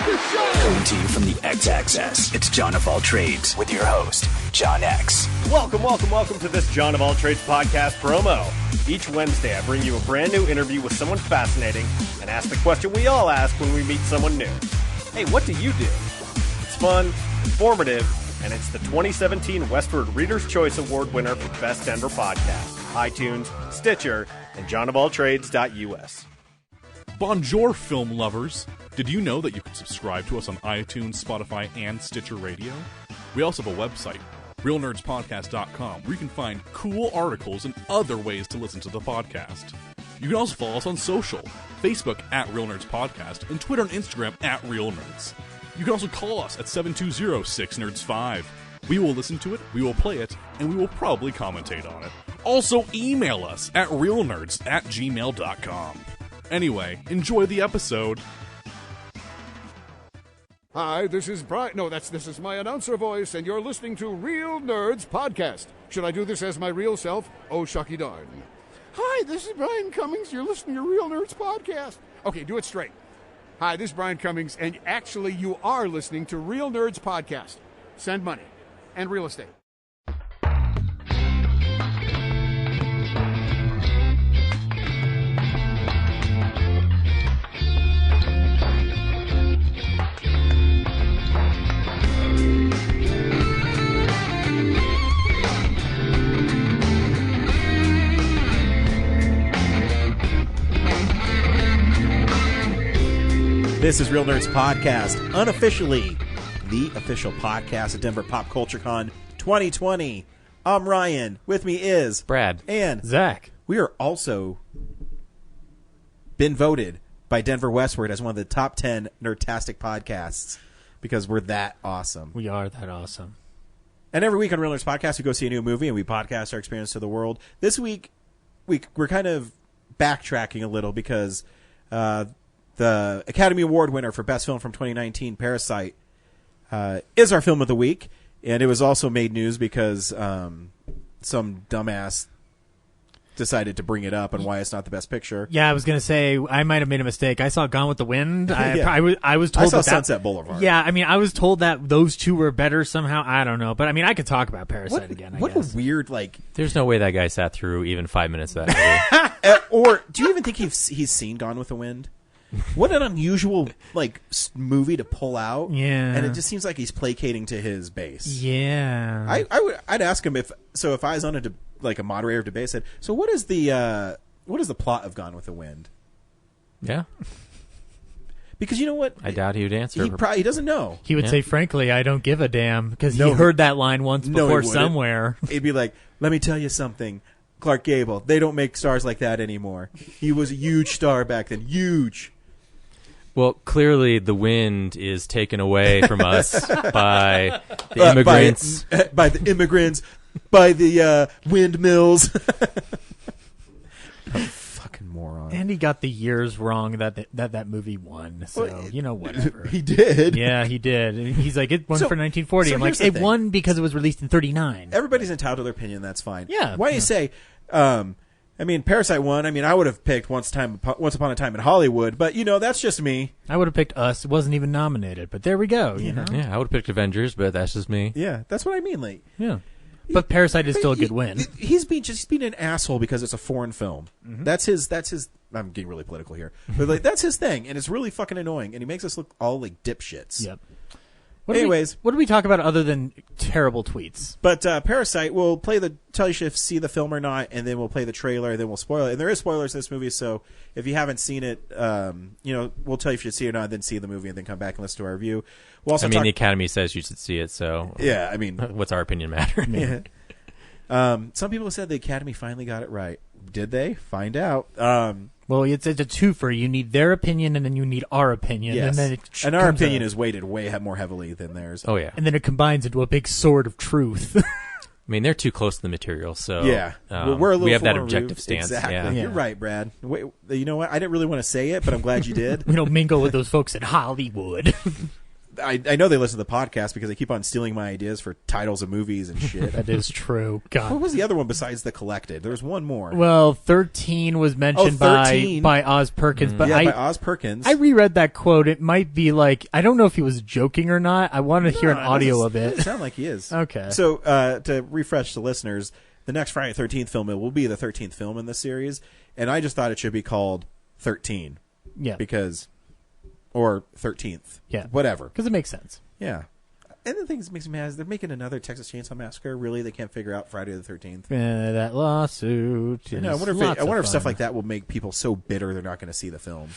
the show! Coming to you from the X-Axis, it's John of All Trades with your host, John X. Welcome to this John of All Trades podcast promo. Each Wednesday, I bring you a brand new interview with someone fascinating and ask the question we all ask when we meet someone new. Hey, what do you do? It's fun, informative, and it's the 2017 Westward Reader's Choice Award winner for Best Denver Podcast. iTunes, Stitcher, and johnofalltrades.us. Bonjour, film lovers. Did you know that you can subscribe to us on iTunes, Spotify, and Stitcher Radio? We also have a website, realnerdspodcast.com, where you can find cool articles and other ways to listen to the podcast. You can also follow us on social, Facebook at Real Nerds Podcast, and Twitter and Instagram at Real Nerds. You can also call us at 720-6nerds5. We will listen to it, we will play it, and we will probably commentate on it. Also, email us at realnerds@gmail.com. Anyway, enjoy the episode. Hi, this is Brian. No, this is my announcer voice, and you're listening to Real Nerds Podcast. Should I do this as my real self? Oh, shucky darn. Hi, this is Brian Cummings. You're listening to Real Nerds Podcast. Okay, do it straight. Hi, this is Brian Cummings, and actually you are listening to Real Nerds Podcast. Send money and real estate. This is Real Nerds Podcast, unofficially the official podcast of Denver Pop Culture Con 2020. I'm Ryan. With me is Brad and Zach. We are also been voted by Denver Westward as one of the top 10 nerdtastic podcasts because we're that awesome. We are that awesome. And every week on Real Nerds Podcast, we go see a new movie and we podcast our experience to the world. This week, we're kind of backtracking a little because the Academy Award winner for Best Film from 2019, Parasite, is our film of the week. And it was also made news because some dumbass decided to bring it up and why it's not the best picture. Yeah, I was going to say, I might have made a mistake. I saw Gone with the Wind. I was told I saw that Sunset Boulevard. Yeah, I mean, I was told that those two were better somehow. I don't know. But, I mean, I could talk about Parasite again, I What guess. a weird, like... There's no way that guy sat through even 5 minutes of that movie. Or do you even think he's seen Gone with the Wind? What an unusual movie to pull out. Yeah. And it just seems like he's placating to his base. Yeah. I'd ask him if I was on a moderator of debate, I said, so what is the plot of Gone with the Wind? Yeah. Because you know what? I doubt he would answer. He doesn't know. He would say, frankly, I don't give a damn, because he heard that line once before somewhere. He'd be like, let me tell you something, Clark Gable, they don't make stars like that anymore. He was a huge star back then. Huge. Well, clearly the wind is taken away from us by the immigrants. By the immigrants, by the windmills. Fucking moron. And he got the years wrong that movie won. So, whatever. He did. Yeah, he did. He's like, it won for 1940. I'm like, it won because it was released in 1939. Everybody's entitled to their opinion. That's fine. Yeah. Why do you say... Parasite won. I would have picked Once Upon a Time in Hollywood, but that's just me. I would have picked Us. It wasn't even nominated, but there we go. You know. Yeah, I would have picked Avengers, but that's just me. Yeah, that's what I mean. Yeah, but Parasite is still a good win. He's being an asshole because it's a foreign film. Mm-hmm. That's his. I'm getting really political here, but that's his thing, and it's really fucking annoying, and he makes us look all like dipshits. Yep. What do we talk about other than terrible tweets? But Parasite, we'll tell you if see the film or not, and then we'll play the trailer, and then we'll spoil it. And there is spoilers in this movie, so if you haven't seen it, we'll tell you if you should see it or not, then see the movie, and then come back and listen to our review. We'll also the Academy says you should see it, so yeah, what's our opinion matter? Yeah. Some people said the Academy finally got it right. Did they? Find out. Well, it's a twofer. You need their opinion, and then you need our opinion. Yes. And our opinion is weighted way more heavily than theirs. Oh, yeah. And then it combines into a big sword of truth. They're too close to the material, so yeah. We're a little we have that objective stance. Exactly. Yeah. You're right, Brad. Wait, you know what? I didn't really want to say it, but I'm glad you did. We don't mingle with those folks in Hollywood. I know they listen to the podcast because they keep on stealing my ideas for titles of movies and shit. That is true. What God. was the other one besides The Collected? There was one more. Well, 13 was mentioned 13. by Oz Perkins, but by I Oz Perkins. I reread that quote. It might be like, I don't know if he was joking or not. I want to hear an audio of Doesn't it. sound like he is. Okay. So to refresh the listeners, the next Friday the 13th film will be the 13th film in this series, and I just thought it should be called 13. Yeah. Because, or 13th. Yeah. Whatever. Because it makes sense. Yeah. And the thing that makes me mad is they're making another Texas Chainsaw Massacre. Really? They can't figure out Friday the 13th? That lawsuit. I know, I wonder if stuff like that will make people so bitter they're not going to see the film.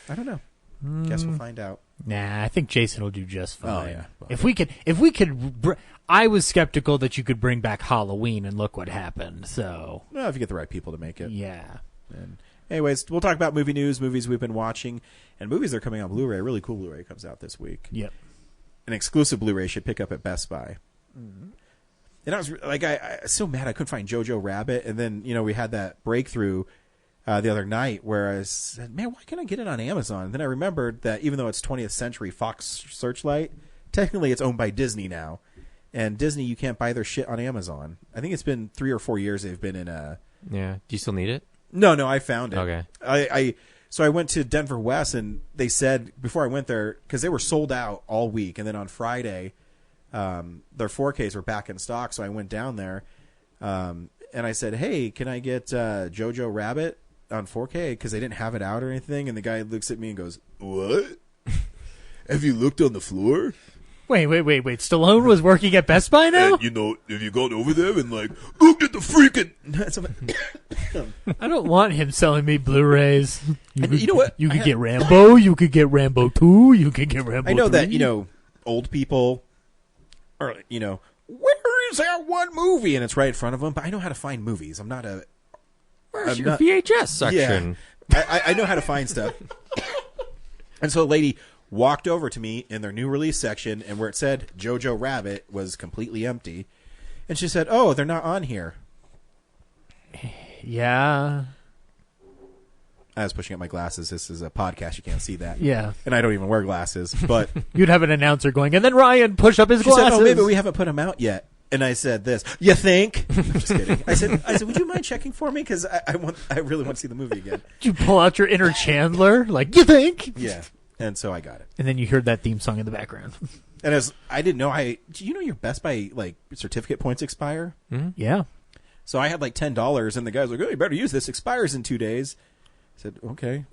I don't know. Guess we'll find out. Nah, I think Jason will do just fine. Oh, yeah. If we could, I was skeptical that you could bring back Halloween, and look what happened. So, Well, if you get the right people to make it. yeah. And anyways, we'll talk about movie news, movies we've been watching, and movies that are coming on Blu-ray. A really cool Blu-ray comes out this week. Yep. An exclusive Blu-ray should pick up at Best Buy. And I was like, I was so mad I couldn't find Jojo Rabbit, and then we had that breakthrough the other night where I said, man, why can't I get it on Amazon? And then I remembered that even though it's 20th Century Fox Searchlight, technically it's owned by Disney now, and Disney, you can't buy their shit on Amazon. I think it's been 3 or 4 years they've been in a. Yeah. Do you still need it? No, I found it. Okay. So I went to Denver West, and they said before I went there, because they were sold out all week, and then on Friday, their 4Ks were back in stock. So I went down there, and I said, "Hey, can I get Jojo Rabbit on 4K?" Because they didn't have it out or anything. And the guy looks at me and goes, "What? Have you looked on the floor?" Wait. Stallone was working at Best Buy now? And, have you gone over there and, looked at the freaking... I don't want him selling me Blu-rays. You know what? You could get Rambo. You could get Rambo 2. You could get Rambo I know 3. that, old people are, where is that one movie? And it's right in front of them. But I know how to find movies. I'm not a... Where's your VHS section? Yeah. I know how to find stuff. And so a lady walked over to me in their new release section, and where it said Jojo Rabbit was completely empty. And she said, "Oh, they're not on here." Yeah. I was pushing up my glasses. This is a podcast. You can't see that. Yeah. And I don't even wear glasses. But You'd have an announcer going, and then Ryan push up his she glasses. said, "Oh, maybe we haven't put them out yet." And I said this, "You think?" I'm just kidding. I said, "Would you mind checking for me? Because I really want to see the movie again." Did you pull out your inner Chandler? Like, you think? Yeah. And so I got it. And then you heard that theme song in the background. And as I didn't know, do you know your Best Buy certificate points expire? Mm-hmm. Yeah. So I had $10, and the guy's like, "Oh, you better use this. Expires in 2 days." I said, "Okay."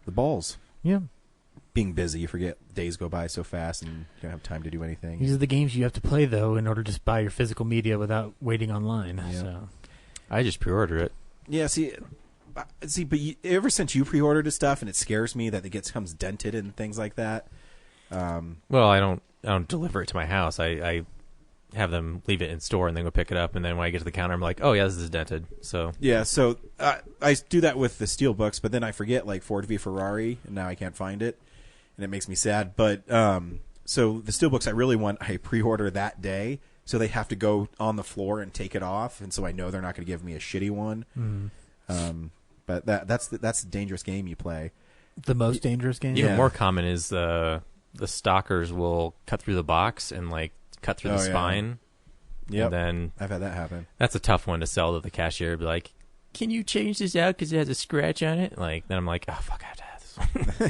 The balls. Yeah. Being busy, you forget days go by so fast, and you don't have time to do anything. These are the games you have to play, though, in order to buy your physical media without waiting online. Yeah. So. I just pre-order it. Yeah, but ever since you pre-ordered this stuff, and it scares me that it comes dented and things like that. Well, I don't deliver it to my house. I have them leave it in store and then go pick it up. And then when I get to the counter, I'm like, "Oh yeah, this is dented." So yeah, so I do that with the steel books, but then I forget Ford v Ferrari, and now I can't find it, and it makes me sad. But so the steel books I really want, I pre-order that day, so they have to go on the floor and take it off, and so I know they're not going to give me a shitty one. Mm. But that's the dangerous game you play. The most dangerous game? Even more common is the stalkers will cut through the box and cut through the spine. Yeah. And then I've had that happen. That's a tough one to sell to the cashier. Be like, "Can you change this out because it has a scratch on it?" Then I'm like, "Oh fuck, I have to have this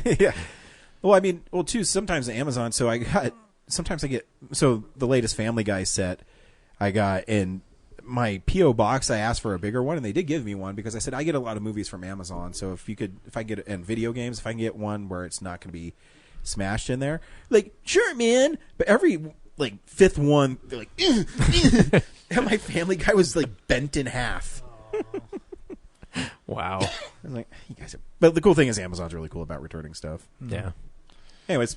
one." Yeah. Well, too, sometimes Amazon, so the latest Family Guy set I got in my P.O. box, I asked for a bigger one, and they did give me one because I said I get a lot of movies from Amazon. So if I get and video games, if I can get one where it's not going to be smashed in there, sure, man. But every fifth one, they're like, and my Family Guy was bent in half. Wow. I was like, you guys. But the cool thing is Amazon's really cool about returning stuff. Yeah. Anyways,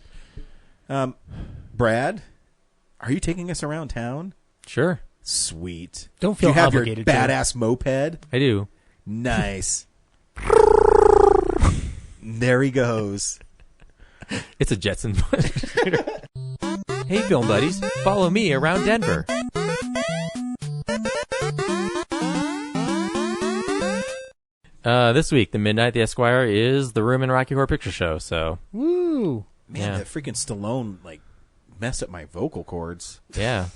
Brad, are you taking us around town? Sure. Sweet. Don't feel Do you have obligated your to. badass moped? I do. Nice. There he goes. It's a Jetsons. Hey, film buddies, follow me around Denver. This week, the Midnight the Esquire is the Room in Rocky Horror Picture Show. So, Woo! Man, Yeah. that freaking Stallone messed up my vocal cords. Yeah.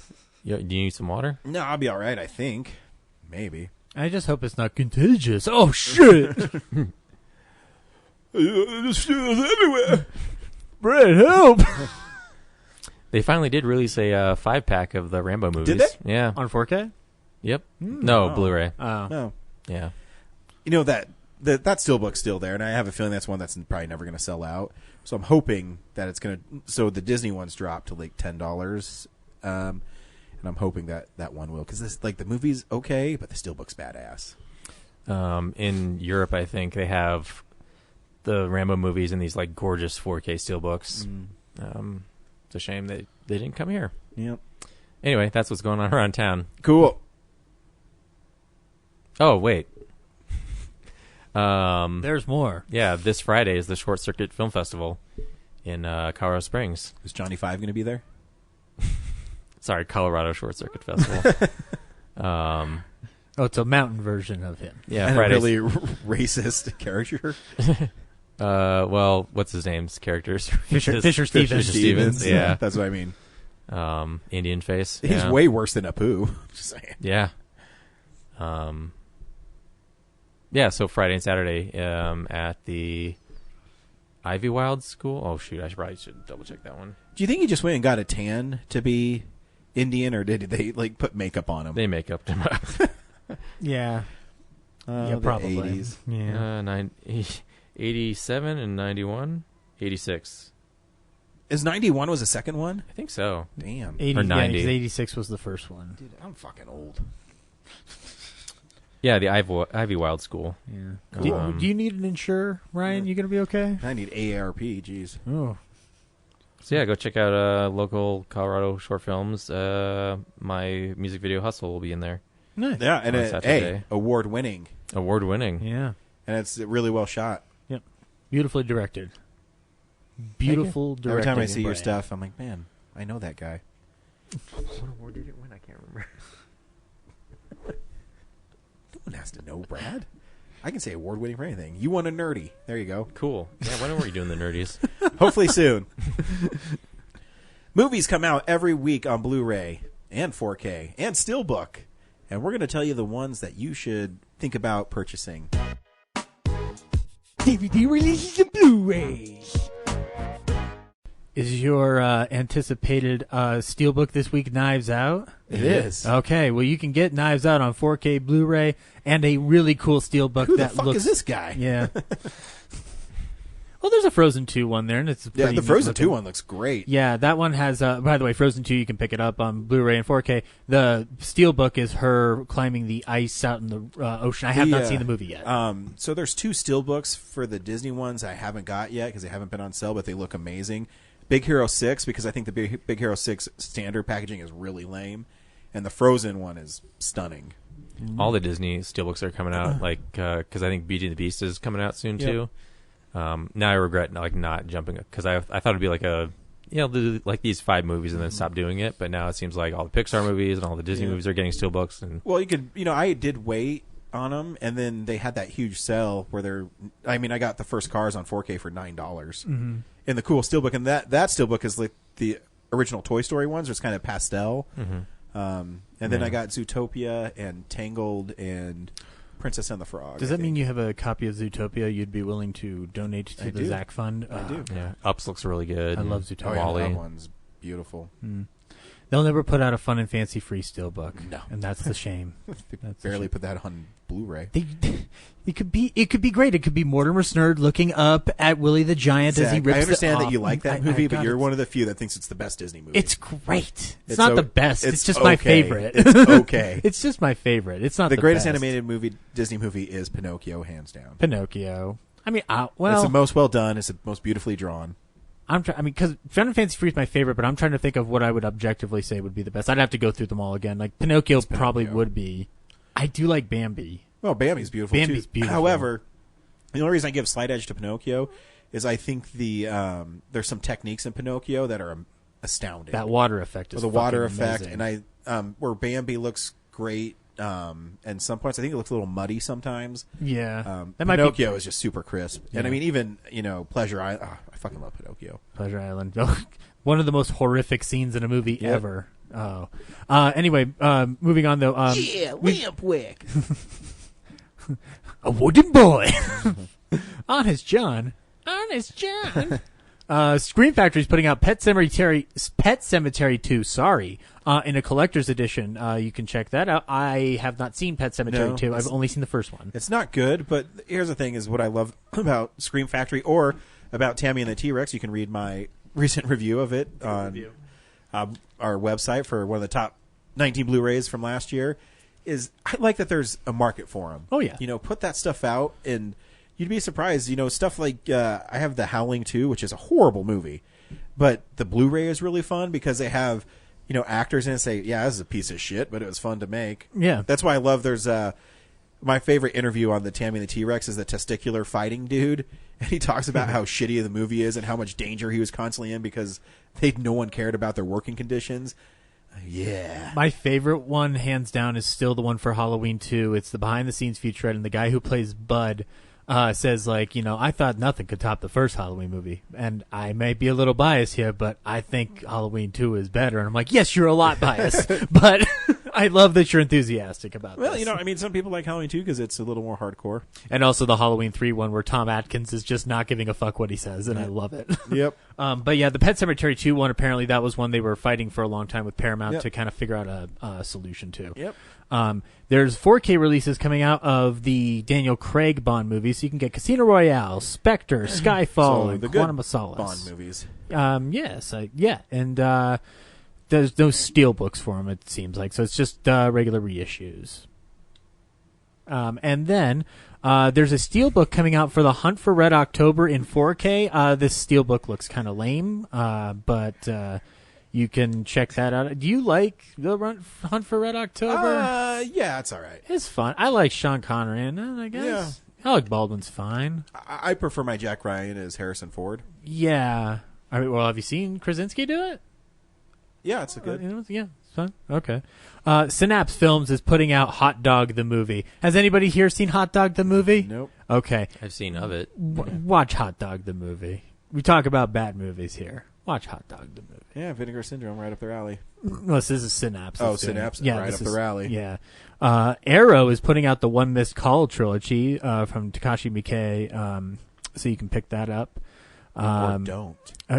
Do you need some water? No, I'll be all right. I think maybe. I just hope it's not contagious. Oh shit! This shit is everywhere. Brad, help! They finally did release a 5-pack of the Rambo movies. Did they? Yeah. On 4K? Yep. No, Blu-ray. Oh. No. Yeah. You know that steelbook's still there, and I have a feeling that's one that's probably never going to sell out. So I'm hoping that it's going to. So the Disney one's dropped to $10, and I'm hoping that one will, because the movie's okay, but the steelbook's badass. In Europe, I think they have the Rambo movies in these gorgeous 4K steelbooks. It's a shame that they didn't come here. Yep. Anyway, that's what's going on around town. Cool. Oh, wait. There's more. Yeah, this Friday is the Short Circuit Film Festival in Colorado Springs. Is Johnny Five going to be there? Sorry, Colorado Short Circuit Festival. Oh, it's a mountain version of him. Yeah, And Friday's. a really racist character. Well, what's his name's characters? Fisher Stevens. Fisher Stevens. Yeah. That's what I mean. Indian face. He's yeah. way worse than Apu. Just saying. Yeah. Yeah, so Friday and Saturday at the Ivy Wild School. Oh, shoot. Probably should double check that one. Do you think he just went and got a tan to be Indian, or did they put makeup on him? They make up him up. Yeah. Yeah, the probably. 80s. Yeah. 87 and 91. 86. Is 91 was the second one? I think so. Damn. 80, Or 90. Yeah, 86 was the first one. Dude, I'm fucking old. Yeah, the Ivy Wild School. Yeah. Cool. Do you need an insurer, Ryan? You going to be okay? I need AARP, jeez. Oh. So yeah, go check out local Colorado short films. My music video Hustle will be in there. Nice. Yeah, and On Saturday. award-winning. Award-winning. Yeah. And it's really well shot. Yep. Beautifully directed. Beautiful directed. Every time I see and your brand. stuff, I'm like, man, I know that guy. What award did it win? I can't remember. No one has to know, Brad. I can say award-winning for anything. You won a nerdy. There you go. Cool. Yeah, when are we doing the nerdies? Hopefully soon. Movies come out every week on Blu-ray and 4K and Steelbook. And we're going to tell you the ones that you should think about purchasing. DVD releases and Blu-rays. Is your anticipated Steelbook this week Knives Out? It is. Okay, well you can get Knives Out on 4K Blu-ray and a really cool Steelbook Who the that fuck looks. is this guy? Yeah. Well, there's a Frozen 2 one there, and it's Yeah, pretty the neat Frozen looking. 2 one looks great. Yeah, that one has. By the way, Frozen 2 you can pick it up on Blu-ray and 4K. The Steelbook is her climbing the ice out in the ocean. I have not seen the movie yet. So there's 2 Steelbooks for the Disney ones I haven't got yet because they haven't been on sale, but they look amazing. Big Hero 6, because I think the Big Hero 6 standard packaging is really lame, and the Frozen one is stunning. All the Disney steelbooks are coming out, because I think Beauty and the Beast is coming out soon too. Now I regret not jumping because I thought it'd be like these 5 movies and then stop doing it, but now it seems like all the Pixar movies and all the Disney movies are getting steelbooks. And Well, you could, I did wait on them, and then they had that huge sale where I got the first Cars on 4K for $9 in the cool steelbook, and that steelbook is like the original Toy Story ones, where it's kind of pastel. And then I got Zootopia and Tangled and Princess and the Frog. Does that mean you have a copy of Zootopia you'd be willing to donate to the do. Zach Fund? I do. yeah, Ups looks really good. I love Oh, Zootopia. yeah, Wall-E. that one's beautiful. They'll never put out a Fun and Fancy free Steelbook. No. And that's the shame. They That's a barely shame. put that on Blu-ray. It could be great. It could be Mortimer Snurd looking up at Willie the Giant as he Zach, rips I understand the, that you like that I movie, but got you're it. one of the few that thinks it's the best Disney movie. It's great. It's It's not o- the best. It's it's just my okay. favorite. It's okay. It's just my favorite. It's not the greatest best. animated Disney movie is Pinocchio, hands down. Pinocchio. I mean, It's well, the most well done. It's the most beautifully drawn. because Fun and Fancy Free is my favorite, but I'm trying to think of what I would objectively say would be the best. I'd have to go through them all again. Like Pinocchio probably Pinocchio. would be. I do like Bambi. Well, Bambi's beautiful Bambi's too. beautiful. However, the only reason I give slight edge to Pinocchio is I think there's some techniques in Pinocchio that are astounding. That water effect is the water fucking effect, amazing. and where Bambi looks great and some points I think it looks a little muddy sometimes. Yeah, that Pinocchio is just super crisp, and Yeah. I mean even Pleasure Island. Oh, I fucking love Pinocchio. Pleasure Island. One of the most horrific scenes in a movie Yep. ever. Oh. Anyway, moving on though. Lampwick. A wooden boy. Honest John. Honest John. Scream Factory's putting out Pet Cemetery 2, in a collector's edition. You can check that out. I have not seen Pet Cemetery No, 2. I've only seen the first one. It's not good, but here's the thing: is what I love about Scream Factory or about Tammy and the T-Rex. You can read my recent review of it on our website for one of the top 19 Blu-rays from last year. Is I like that there's a market for them. Oh, yeah. Put that stuff out, and you'd be surprised. Stuff like I have The Howling 2, which is a horrible movie, but the Blu-ray is really fun because they have actors in it say, yeah, this is a piece of shit, but it was fun to make. Yeah. That's why I love. There's my favorite interview on the Tammy and the T-Rex is the testicular fighting dude, and he talks about how shitty the movie is and how much danger he was constantly in because no one cared about their working conditions. Yeah. My favorite one, hands down, is still the one for Halloween 2. It's the behind-the-scenes featurette, and the guy who plays Bud says, I thought nothing could top the first Halloween movie. And I may be a little biased here, but I think Halloween 2 is better. And I'm like, yes, you're a lot biased. But I love that you're enthusiastic about this. Well, some people like Halloween 2 because it's a little more hardcore. And also the Halloween 3 one where Tom Atkins is just not giving a fuck what he says, and I love it. Yep. But yeah, the Pet Sematary 2 one, apparently that was one they were fighting for a long time with Paramount Yep. to kind of figure out a solution to. Yep. There's 4K releases coming out of the Daniel Craig Bond movies, so you can get Casino Royale, Spectre, Skyfall, and the Quantum good of Solace. Bond movies. Yes, and there's no steelbooks for them, it seems like, so it's just regular reissues. And then there's a steelbook coming out for The Hunt for Red October in 4K. This steelbook looks kind of lame, but you can check that out. Do you like The Hunt for Red October? Yeah, it's all right. It's fun. I like Sean Connery in it, I guess. Yeah. Alec Baldwin's fine. I prefer my Jack Ryan as Harrison Ford. Yeah. I mean, well, have you seen Krasinski do it? Yeah, it's a good. Yeah, it's fun. Okay. Synapse Films is putting out Hot Dog the movie. Has anybody here seen Hot Dog the movie? Nope. Okay. I've seen of it. Watch Hot Dog the movie. We talk about bad movies here. Watch Hot Dog the movie. Yeah, Vinegar Syndrome, right up their alley. Well, this is Synapse. Oh, that's doing it. Synapse, Yeah, right this up their alley. Yeah. Arrow is putting out the One Missed Call trilogy from Takashi Miike, so you can pick that up. Or don't.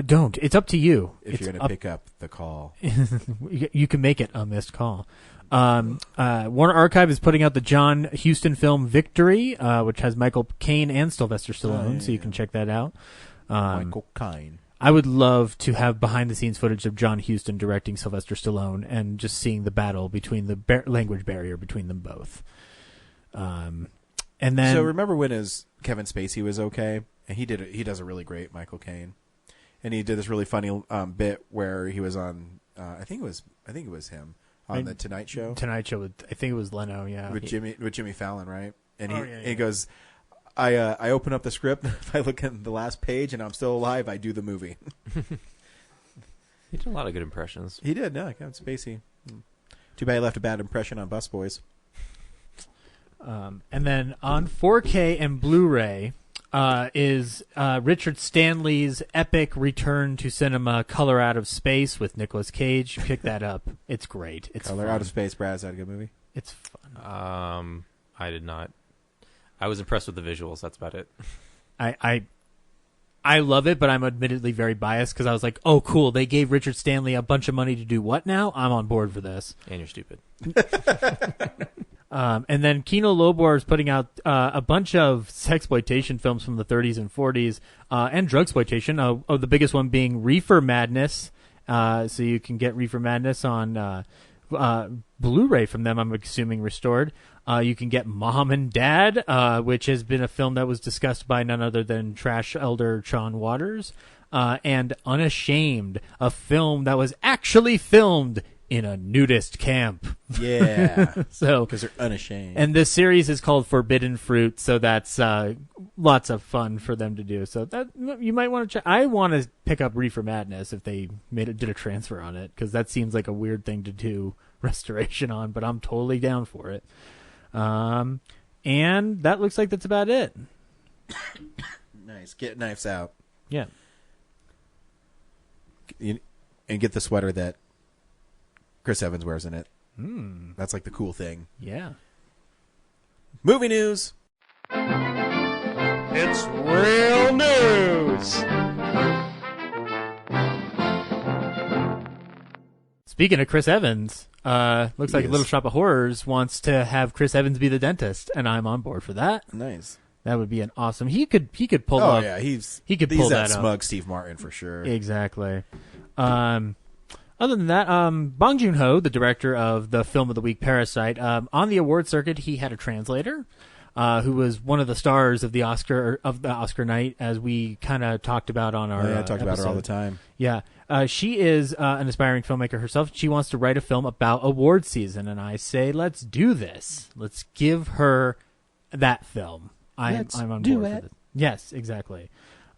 Don't. It's up to you. If you're going to pick up the call. You can make it a missed call. Warner Archive is putting out the John Huston film Victory, which has Michael Caine and Sylvester Stallone, so you can check that out. Michael Caine. I would love to have behind-the-scenes footage of John Huston directing Sylvester Stallone and just seeing the battle between the language barrier between them both. And then, So remember when Kevin Spacey was okay, and he does a really great Michael Caine, and he did this really funny bit where he was on I think it was him on the Tonight Show. Tonight Show with, I think it was Leno, yeah, with Jimmy Fallon, right? And Oh, he goes, I open up the script. If I look at the last page and I'm still alive, I do the movie. He did a lot of good impressions. He did, no, Kevin Spacey. Too bad he left a bad impression on Busboys. And then on 4K and Blu-ray is Richard Stanley's epic return to cinema, Color Out of Space with Nicolas Cage. Pick that up. It's great. It's Color fun. Out of Space, Brad, is that a good movie? It's fun. I did not. I was impressed with the visuals. That's about it. I love it, but I'm admittedly very biased because I was like, oh, cool. They gave Richard Stanley a bunch of money to do what now? I'm on board for this. And you're stupid. And then Kino Lorber is putting out a bunch of sexploitation films from the 30s and 40s and drugsploitation. The biggest one being Reefer Madness. So you can get Reefer Madness on Blu-ray from them, I'm assuming restored. You can get Mom and Dad, which has been a film that was discussed by none other than trash elder Sean Waters. And Unashamed, a film that was actually filmed in a nudist camp. Yeah. So Because they're unashamed. and this series is called Forbidden Fruit, so that's lots of fun for them to do. So that you might want to check. I want to pick up Reefer Madness if they did a transfer on it, because that seems like a weird thing to do restoration on, but I'm totally down for it. And that looks like that's about it. Nice. Get Knives Out. Yeah. And get the sweater that Chris Evans wears in it. That's like the cool thing. Yeah. Movie news. It's real news. Speaking of Chris Evans, looks like Yes. Little Shop of Horrors wants to have Chris Evans be the dentist, and I'm on board for that. Nice. That would be an awesome. He could pull Oh up. yeah, he could pull that that up. smug Steve Martin for sure. Exactly. Other than that, Bong Joon-ho, the director of the film of the week, Parasite, on the award circuit, he had a translator who was one of the stars of the Oscar night, as we kind of talked about on our. I talked about her all the episode. time. Yeah, she is an aspiring filmmaker herself. She wants to write a film about award season, and I say, let's do this. Let's give her that film. I'm on board for this. Yes, exactly.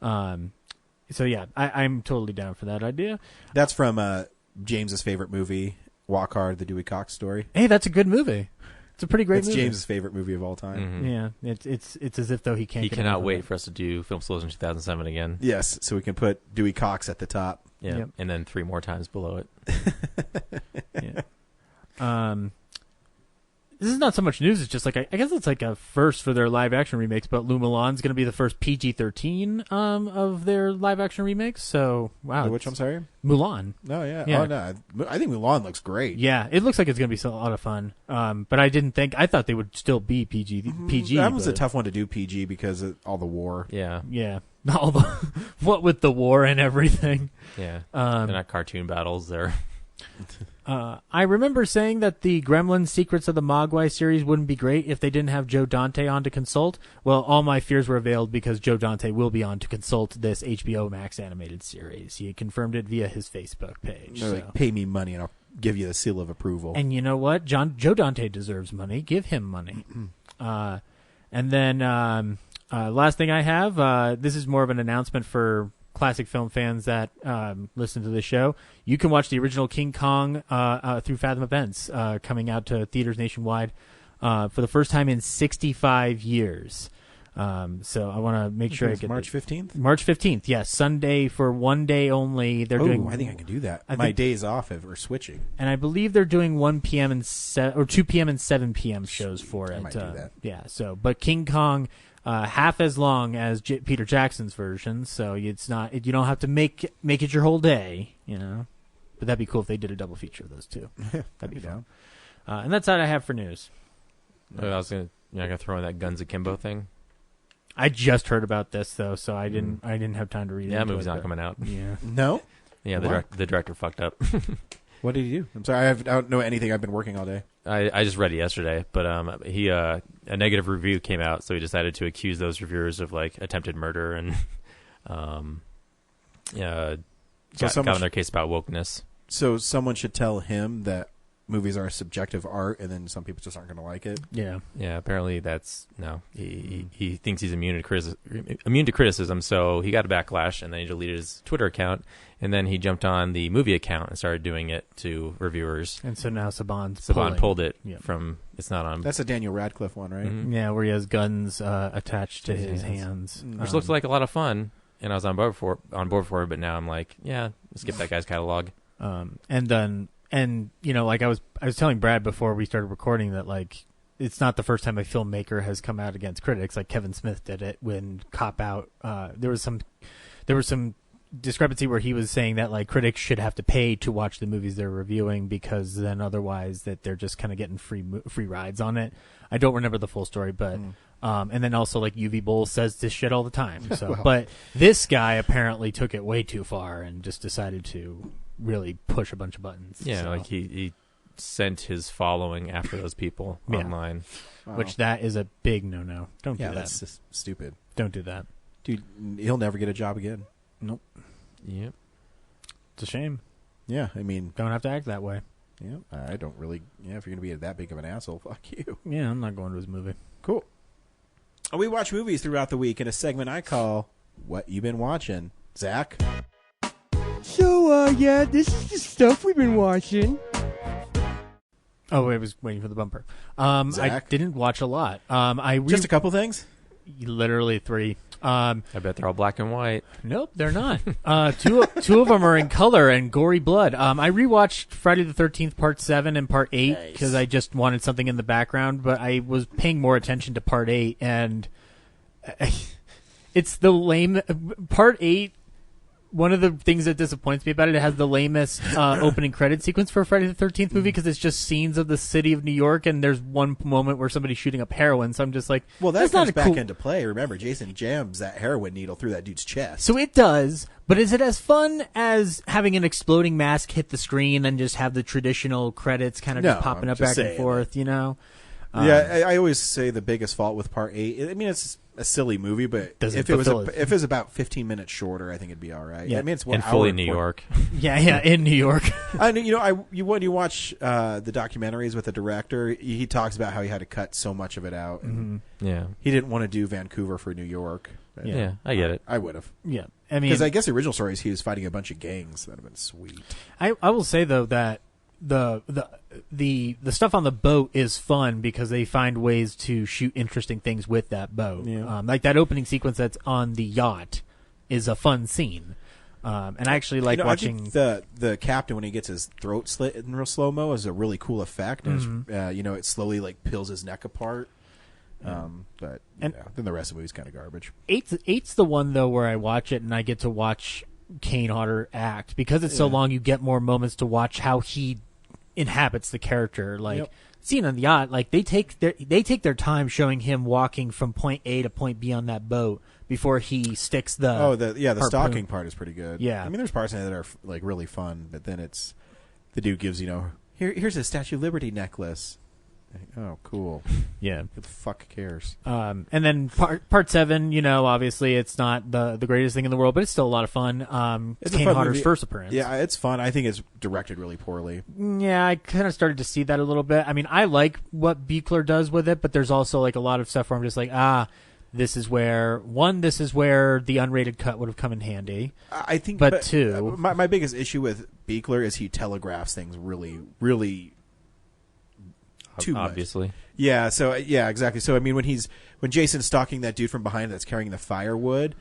So yeah, I'm totally down for that idea. That's from James's favorite movie, Walk Hard: The Dewey Cox Story. Hey, that's a good movie. It's a pretty great It's movie. James's favorite movie of all time. Yeah, it's as if though he can't. He get cannot over wait it. for us to do Film Schools in 2007 again. Yes, so we can put Dewey Cox at the top. Yeah, Yep. and then 3 more times below it. Yeah. This is not so much news. It's just like I guess it's like a first for their live action remakes. But Lou Mulan's going to be the first PG-13 of their live action remakes. So wow, Which I'm sorry. Mulan. No, yeah. Yeah. Oh no, I think Mulan looks great. Yeah, it looks like it's going to be a lot of fun. But I thought they would still be PG. That was a but- tough one to do PG because of all the war. Yeah, Yeah, all the what with the war and everything. yeah. They're not cartoon battles. They're I remember saying that the Gremlins Secrets of the Mogwai series wouldn't be great if they didn't have Joe Dante on to consult. Well, all my fears were veiled because Joe Dante will be on to consult this HBO Max animated series. He confirmed it via his Facebook page. They're so. like, pay me money and I'll give you the seal of approval. And you know what? Joe Dante deserves money. Give him money. And then last thing I have, this is more of an announcement for classic film fans that listen to the show. You can watch the original King Kong through Fathom Events, coming out to theaters nationwide for the first time in 65 years. So I want to make sure I get March 15th? March 15th, yes, Sunday for one day only. They're doing. I think I can do that. I My think- days off are switching. And I believe they're doing 1 p.m. and 2 p.m. and 7 p.m. shows for it. I might do that. Yeah. So, but King Kong, half as long as Peter Jackson's version, so it's not. You don't have to make it your whole day, you know. But that'd be cool if they did a double feature of those two. That'd be fun. And that's all I have for news. I was gonna throw in that Guns Akimbo thing. I just heard about this though, so I didn't have time to read it. Yeah, that into movie's it, not but- coming out. Yeah. No? Yeah, What? the director fucked up. What did he do? I'm sorry, I don't know anything. I've been working all day. I just read it yesterday, but he a negative review came out, so he decided to accuse those reviewers of like attempted murder and got on their case about wokeness. So someone should tell him that movies are subjective art, and then some people just aren't going to like it. Yeah. Yeah, apparently that's no. He thinks he's immune to criticism, so he got a backlash, and then he deleted his Twitter account, and then he jumped on the movie account and started doing it to reviewers. And so now Saban pulled it Yeah. from. It's not on. That's a Daniel Radcliffe one, right? Mhm. Yeah, where he has guns attached to his hands. hands. Which looks like a lot of fun, and I was on board for it, but now I'm like, yeah, skip that guy's catalog. And you know, like I was telling Brad before we started recording that like it's not the first time a filmmaker has come out against critics. Like Kevin Smith did it when Cop Out. There was some discrepancy where he was saying that like critics should have to pay to watch the movies they're reviewing because then otherwise that they're just kind of getting free rides on it. I don't remember the full story, but and then also like UV Bowl says this shit all the time. So, Well. But this guy apparently took it way too far and just decided to really push a bunch of buttons. Yeah, So- like he sent his following after those people Yeah. online. Wow. Which that is a big no. Don't Yeah, do that's that. just stupid. Don't do that. Dude, he'll never get a job again. Nope. Yep. It's a shame. Yeah, I mean, Don't have to act that way. Yeah, I don't really. Yeah, if you're going to be that big of an asshole, fuck you. Yeah, I'm not going to his movie. Cool. We watch movies throughout the week in a segment I call "What You Been Watching." Zach. So, this is the stuff we've been watching. Oh, I was waiting for the bumper. I Zach? didn't watch a lot. Just a couple things. Literally 3. I bet they're all black and white. Nope, they're not. Two of them are in color and gory blood. I rewatched Friday the 13th Part 7 and Part 8 because I just wanted something in the background, but I was paying more attention to Part 8, and it's the lame... Part 8, one of the things that disappoints me about it has the lamest opening credit sequence for a Friday the 13th movie because it's just scenes of the city of New York, and there's one moment where somebody's shooting up heroin, so I'm just like... Well, that that's comes not a back cool... into play. Remember, Jason jams that heroin needle through that dude's chest. So it does, but is it as fun as having an exploding mask hit the screen and just have the traditional credits kind of just popping up back and forth, you know? Yeah, I always say the biggest fault with Part 8, I mean, it's a silly movie, but if it was about 15 minutes shorter, I think it'd be all right. Yeah. I mean, it's and fully New York. Yeah, in New York. When you watch the documentaries with the director, he talks about how he had to cut so much of it out. And Yeah. he didn't want to do Vancouver for New York. Yeah, I get it. I would have. Yeah, I mean... Because I guess the original story is he was fighting a bunch of gangs. That would have been sweet. I will say, though, that the stuff on the boat is fun because they find ways to shoot interesting things with that boat. Yeah. Like that opening sequence that's on the yacht is a fun scene. And I actually like watching... I think the captain, when he gets his throat slit in real slow-mo, is a really cool effect. And it slowly like peels his neck apart. But then the rest of the movie's kind of garbage. Eight's the one, though, where I watch it and I get to watch Kane Hodder act. Because it's so long, you get more moments to watch how he inhabits the character. Like, scene on the yacht, like they take their time showing him walking from point A to point B on that boat before he sticks the the stalking part is pretty good. Yeah. I mean, there's parts in it that are like really fun, but then it's the dude gives here's a Statue of Liberty necklace. Oh, cool. Yeah. Who the fuck cares? And then part 7, obviously it's not the greatest thing in the world, but it's still a lot of fun. It's Kane Hodder's first appearance. Yeah, it's fun. I think it's directed really poorly. Yeah, I kind of started to see that a little bit. I mean, I like what Buechler does with it, but there's also like a lot of stuff where I'm just like, this is where the unrated cut would have come in handy. I think, but 2, my biggest issue with Buechler is he telegraphs things really, really too much. Obviously. Yeah, exactly. So I mean, when Jason's stalking that dude from behind that's carrying the firewood,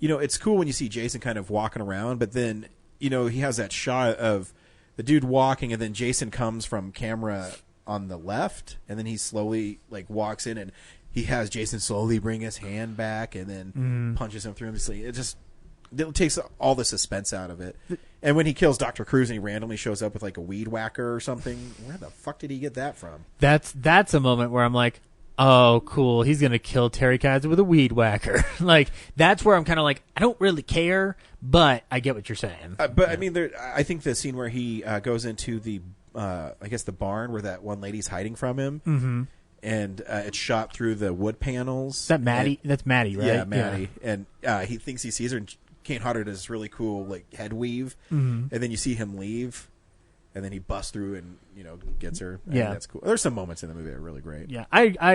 it's cool when you see Jason kind of walking around, but then he has that shot of the dude walking, and then Jason comes from camera on the left, and then he slowly like walks in, and he has Jason slowly bring his hand back, and then punches him through him. It takes all the suspense out of it. And when he kills Dr. Cruz and he randomly shows up with like a weed whacker or something, where the fuck did he get that from? That's a moment where I'm like, oh, cool, he's going to kill Terry Kaiser with a weed whacker. Like, that's where I'm kind of like, I don't really care, but I get what you're saying. I mean, I think the scene where he goes into the, I guess the barn where that one lady's hiding from him, and it's shot through the wood panels. Is that Maddie? That's Maddie, right? Yeah, Maddie. Yeah. And he thinks he sees her, and Kane Hodder does this really cool like head weave, and then you see him leave, and then he busts through and gets her. That's cool. There's some moments in the movie that are really great. Yeah,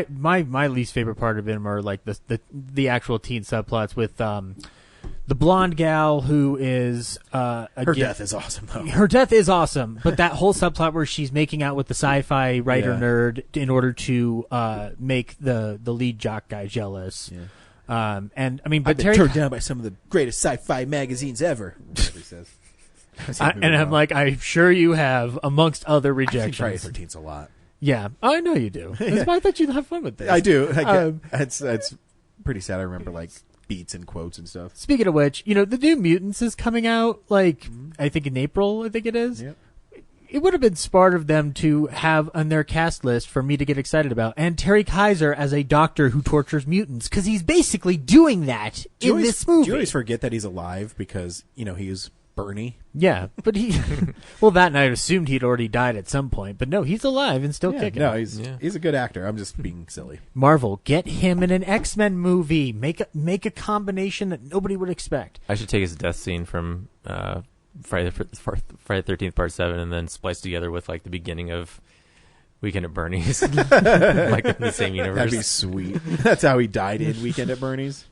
my least favorite part of him are like the actual teen subplots with the blonde gal who is her death is awesome though. Her death is awesome, but that whole subplot where she's making out with the sci-fi writer nerd in order to make the lead jock guy jealous. Yeah. And I mean, but I've been turned down by some of the greatest sci-fi magazines ever. That's what he says. I'm like, I'm sure you have, amongst other rejections. Friday the 13th's a lot. Yeah, I know you do. That's why I thought you'd have fun with this. I do. It's pretty sad. I remember like beats and quotes and stuff. Speaking of which, the New Mutants is coming out like I think in April. I think it is. Yep. It would have been smart of them to have on their cast list for me to get excited about, and Terry Kaiser as a doctor who tortures mutants, because he's basically doing that in this movie. Do you always forget that he's alive because he's Bernie? Yeah, but he well, that and I assumed he'd already died at some point, but no, he's alive and still kicking. No, he's a good actor. I'm just being silly. Marvel, get him in an X-Men movie. Make a combination that nobody would expect. I should take his death scene from Friday the 13th Part 7, and then spliced together with like the beginning of Weekend at Bernie's, like in the same universe. That'd be sweet. That's how he died in Weekend at Bernie's.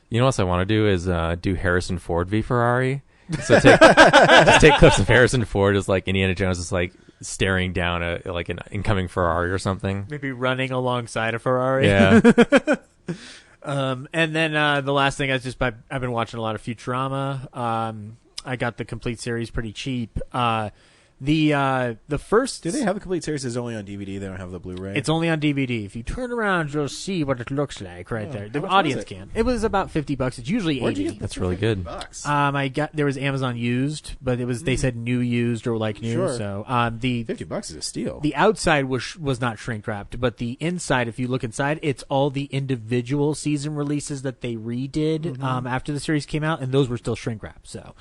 You know what else I want to do is do Harrison Ford v Ferrari. So just take clips of Harrison Ford as like Indiana Jones is like staring down like an incoming Ferrari or something. Maybe running alongside a Ferrari. Yeah. And then the last thing I've been watching a lot of Futurama. I got the complete series pretty cheap. The first. Do they have the complete series? It's only on DVD. They don't have the Blu-ray. It's only on DVD. If you turn around, you'll see what it looks like right there. The audience can. It was about $50. It's usually $80. That's really good. There was Amazon used, but it was they said new used or like new. Sure. So the $50 is a steal. The outside was not shrink wrapped, but the inside, if you look inside, it's all the individual season releases that they redid after the series came out, and those were still shrink wrapped. So.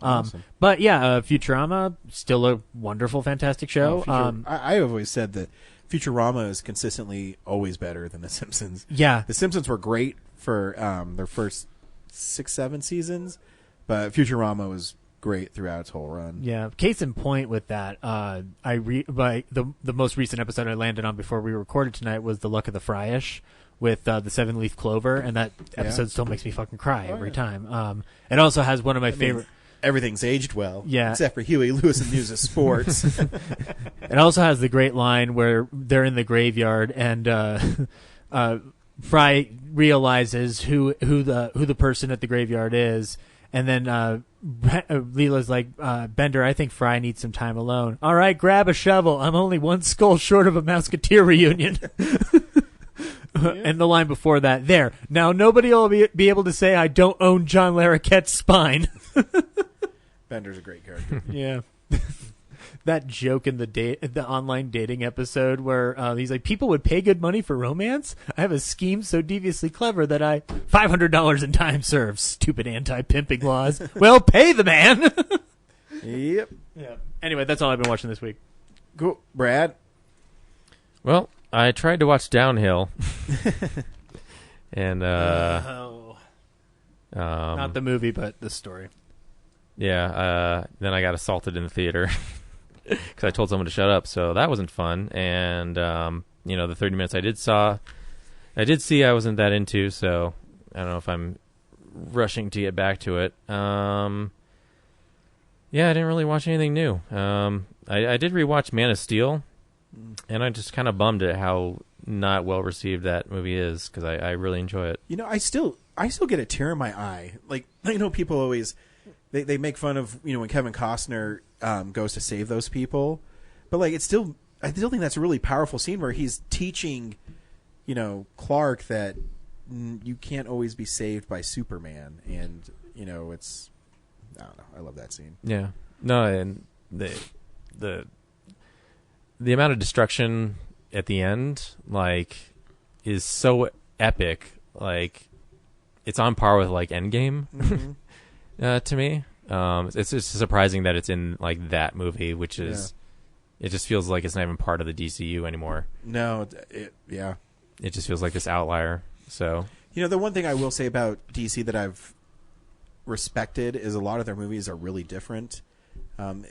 Awesome. But yeah, Futurama, still a wonderful, fantastic show. I have always said that Futurama is consistently always better than The Simpsons. Yeah. The Simpsons were great for their first 6-7 seasons, but Futurama was great throughout its whole run. Yeah. Case in point with that, the most recent episode I landed on before we recorded tonight was The Luck of the Fryish with the 7-leaf clover, and that episode still makes me fucking cry every time. It also has one of my favorite... Everything's aged well, yeah. Except for Huey Lewis and News of Sports. It also has the great line where they're in the graveyard and Fry realizes who the person at the graveyard is, and then Leela's like, Bender, I think Fry needs some time alone. All right, grab a shovel. I'm only one skull short of a Musketeer reunion. And the line before that, there. Now nobody will be able to say I don't own John Larroquette's spine. Bender's a great character. Yeah. That joke in the online dating episode where he's like, people would pay good money for romance? I have a scheme so deviously clever that $500 in time served. Stupid anti-pimping laws. Well, pay the man. Yep. Yeah. Anyway, that's all I've been watching this week. Cool. Brad? Well, I tried to watch Downhill. And not the movie, but the story. Yeah, then I got assaulted in the theater because I told someone to shut up, so that wasn't fun. And the 30 minutes I did see, I wasn't that into, so I don't know if I'm rushing to get back to it. Yeah, I didn't really watch anything new. I did rewatch Man of Steel, and I'm just kind of bummed at how not well received that movie is because I really enjoy it. I still get a tear in my eye. Like, people always. They make fun of when Kevin Costner goes to save those people, but like I still think that's a really powerful scene where he's teaching, Clark that you can't always be saved by Superman, and it's I don't know. I love that scene. Yeah, no, and the amount of destruction at the end is so epic. Like it's on par with Endgame. Mm-hmm. To me, it's just surprising that it's in that movie, which is, it just feels like it's not even part of the DCU anymore. No, it just feels like this outlier. So the one thing I will say about DC that I've respected is a lot of their movies are really different.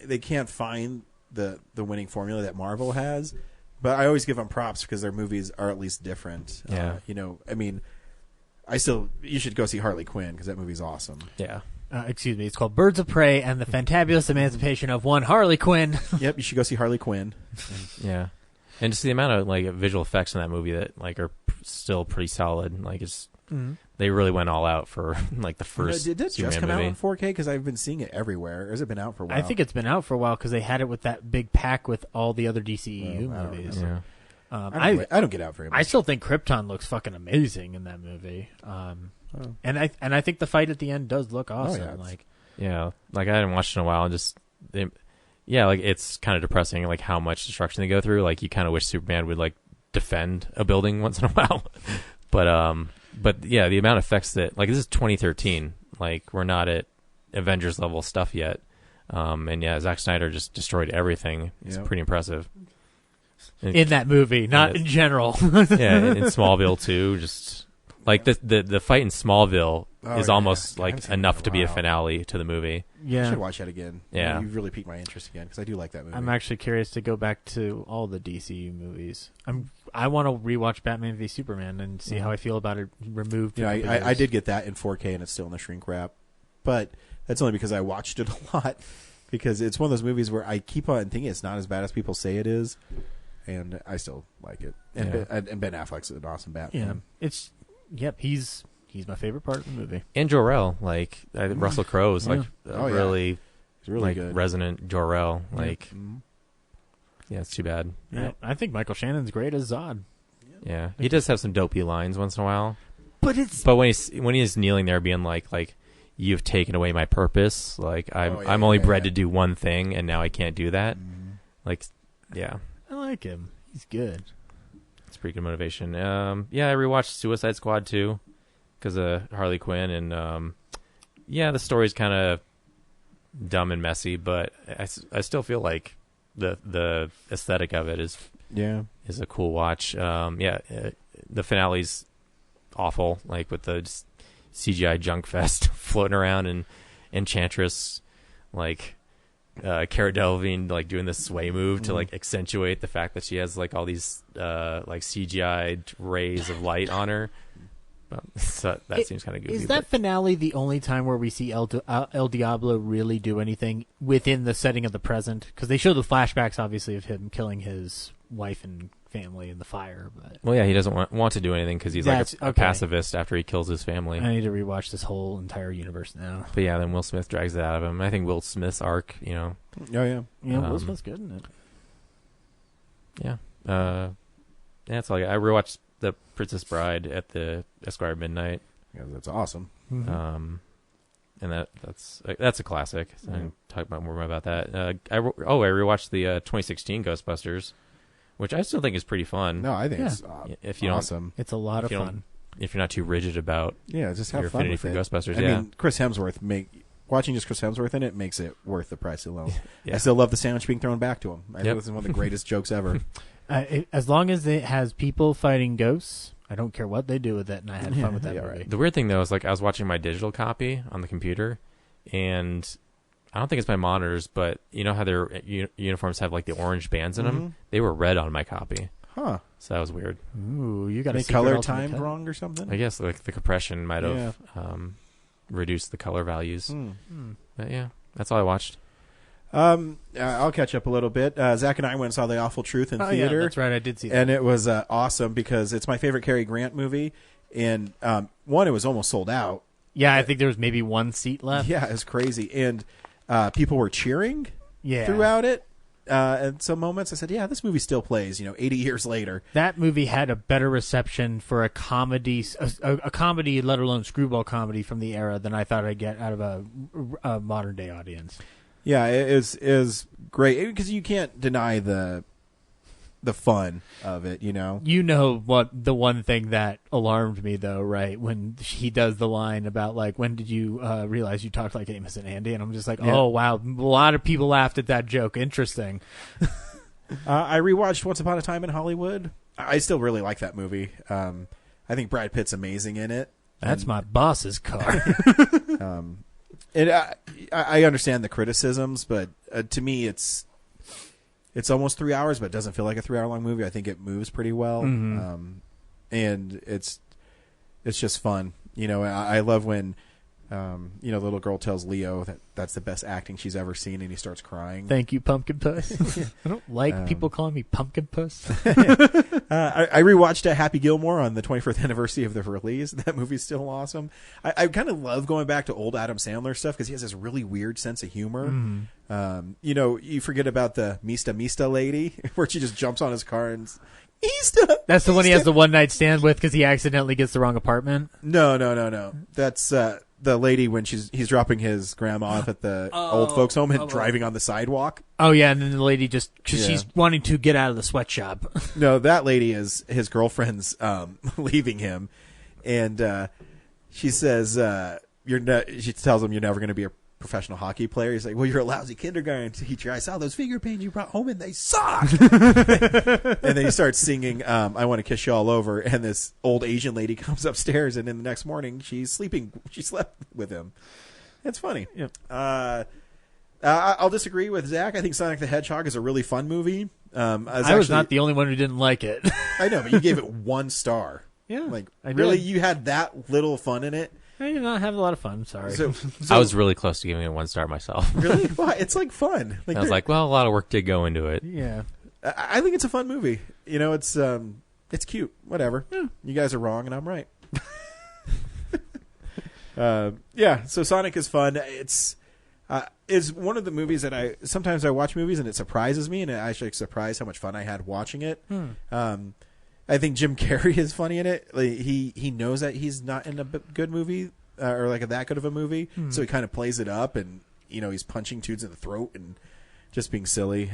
They can't find the winning formula that Marvel has, but I always give them props because their movies are at least different. Yeah, you should go see Harley Quinn because that movie's awesome. Yeah. Excuse me, it's called Birds of Prey and the Fantabulous Emancipation of One Harley Quinn. Yep, you should go see Harley Quinn. Yeah. And just the amount of visual effects in that movie that are still pretty solid. They really went all out for the first. Did that Superman just come movie. out in 4K? Because I've been seeing it everywhere. Or has it been out for a while? I think it's been out for a while because they had it with that big pack with all the other DCEU movies. Yeah. I don't get out very much. I still think Krypton looks fucking amazing in that movie. And I think the fight at the end does look awesome. I hadn't watched it in a while. It's kind of depressing. How much destruction they go through. You kind of wish Superman would defend a building once in a while. But yeah, the amount of effects that this is 2013. We're not at Avengers level stuff yet. And yeah, Zack Snyder just destroyed everything. It's pretty impressive. In that movie, not in general. Yeah, in Smallville too. Just Like the fight in Smallville is yeah. almost I haven't like seen it in enough a to be a while. finale to the movie. I Yeah. should watch that again. Yeah. You've really piqued my interest again because I do like that movie. I'm actually curious to go back to all the DCU movies. I want to rewatch Batman v Superman and see how I feel about it removed. You know, for a couple I years. did get that in 4K and it's still in the shrink wrap, but that's only because I watched it a lot. Because it's one of those movies where I keep on thinking it's not as bad as people say it is, and I still like it. And, Yeah. and Ben Affleck's an awesome Batman. Yeah, he's my favorite part of the movie. And Jor-El, like Russell Crowe is like Oh, yeah. really He's really like good. resonant Jor-El. Like, yeah, it's too bad. Yeah, I think Michael Shannon's great as Zod. Yeah, he does have some dopey lines once in a while. But it's But when he's kneeling there, being like you've taken away my purpose. Like I'm only bred to do one thing, and now I can't do that. Like, yeah, I like him. He's good. it's pretty good motivation. Yeah, I rewatched Suicide Squad 2 because of Harley Quinn, and yeah, the story's kind of dumb and messy, but I still feel like the aesthetic of it is a cool watch. The finale's awful, like with the just CGI junk fest floating around, and Enchantress, like Cara Delevingne, like doing this sway move to like accentuate the fact that she has like all these like CGI rays of light on her. So that seems kind of goofy. Is that finale the only time where we see El Diablo really do anything within the setting of the present? Because they show the flashbacks, obviously, of him killing his wife and family in the fire. But well, yeah, he doesn't want to do anything because he's like a pacifist after he kills his family. I need to rewatch this whole entire universe now. But yeah, then Will Smith drags it out of him. I think Will Smith's arc, Oh yeah. Will Smith's good in it. Yeah. That's all I rewatched The Princess Bride at the Esquire Midnight. Yeah, that's awesome. And that's a classic. I can talk about more about that. I rewatched the 2016 Ghostbusters, which I still think is pretty fun. No, I think it's if you awesome. It's a lot of fun. If you're not too rigid about just have your fun affinity with for it. Ghostbusters. I mean, Chris Hemsworth watching just Chris Hemsworth in it makes it worth the price alone. Yeah. I still love the sandwich being thrown back to him. I think Yep. this is one of the greatest jokes ever. As long as it has people fighting ghosts, I don't care what they do with it, and I had fun with that movie. right. The weird thing though is like I was watching my digital copy on the computer, and I don't think it's my monitors, but you know how their uniforms have like the orange bands in them? They were red on my copy. Huh. So that was weird. Ooh, you got Any a color ultimate timed cut. wrong or something? I guess like the compression might have reduced the color values. But yeah, that's all I watched. I'll catch up a little bit. Zach and I went and saw The Awful Truth in theater. Yeah, that's right. I did see that. And it was awesome because it's my favorite Cary Grant movie. And one, it was almost sold out. Yeah, I think there was maybe one seat left. Yeah, it was crazy. And people were cheering Yeah. throughout it. At some moments, I said, yeah, this movie still plays, 80 years later. That movie had a better reception for a comedy, a comedy, let alone screwball comedy from the era than I thought I'd get out of a modern day audience. Yeah, it is great because you can't deny the fun of it, You know what? The one thing that alarmed me, though, right, when he does the line about like, when did you realize you talked like Amos and Andy? And I'm just like, oh wow, a lot of people laughed at that joke. Interesting. I rewatched Once Upon a Time in Hollywood. I still really like that movie. I think Brad Pitt's amazing in it. That's my boss's car. And I understand the criticisms, but to me, it's almost 3 hours, but it doesn't feel like a 3 hour long movie. I think it moves pretty well, and it's just fun. I love when the little girl tells Leo that's the best acting she's ever seen, and he starts crying. Thank you, Pumpkin Puss. I don't like people calling me Pumpkin Puss. I rewatched Happy Gilmore on the 25th anniversary of the release. That movie's still awesome. I kind of love going back to old Adam Sandler stuff because he has this really weird sense of humor. You forget about the Mista lady where she just jumps on his car and That's the one he has the one night stand with because he accidentally gets the wrong apartment. No. That's the lady when he's dropping his grandma off at the old folks home and driving on the sidewalk. Oh yeah, and then the lady just because she's wanting to get out of the sweatshop. No, that lady is his girlfriend's leaving him, and she says she tells him you're never going to be professional hockey player. He's like, well, you're a lousy kindergarten teacher. I saw those finger paintings you brought home and they suck. And then he starts singing I Want to Kiss You All Over, and this old Asian lady comes upstairs, and then the next morning she slept with him. It's funny. Yeah. I'll disagree with Zach. I think Sonic the Hedgehog is a really fun movie. I was not the only one who didn't like it. I know, but you gave it 1 star. Yeah, like I really, did. you had that little fun in it. I did not have a lot of fun. Sorry. So I was really close to giving it 1 star myself. Really? Why? It's like fun. I was like, well, a lot of work did go into it. Yeah. I think it's a fun movie. It's cute. Whatever. Yeah. You guys are wrong, and I'm right. So Sonic is fun. It's one of the movies that sometimes I watch movies and it surprises me, and it actually surprised how much fun I had watching it. I think Jim Carrey is funny in it. Like, he knows that he's not in a good movie or like that good of a movie, so he kind of plays it up, and he's punching dudes in the throat and just being silly.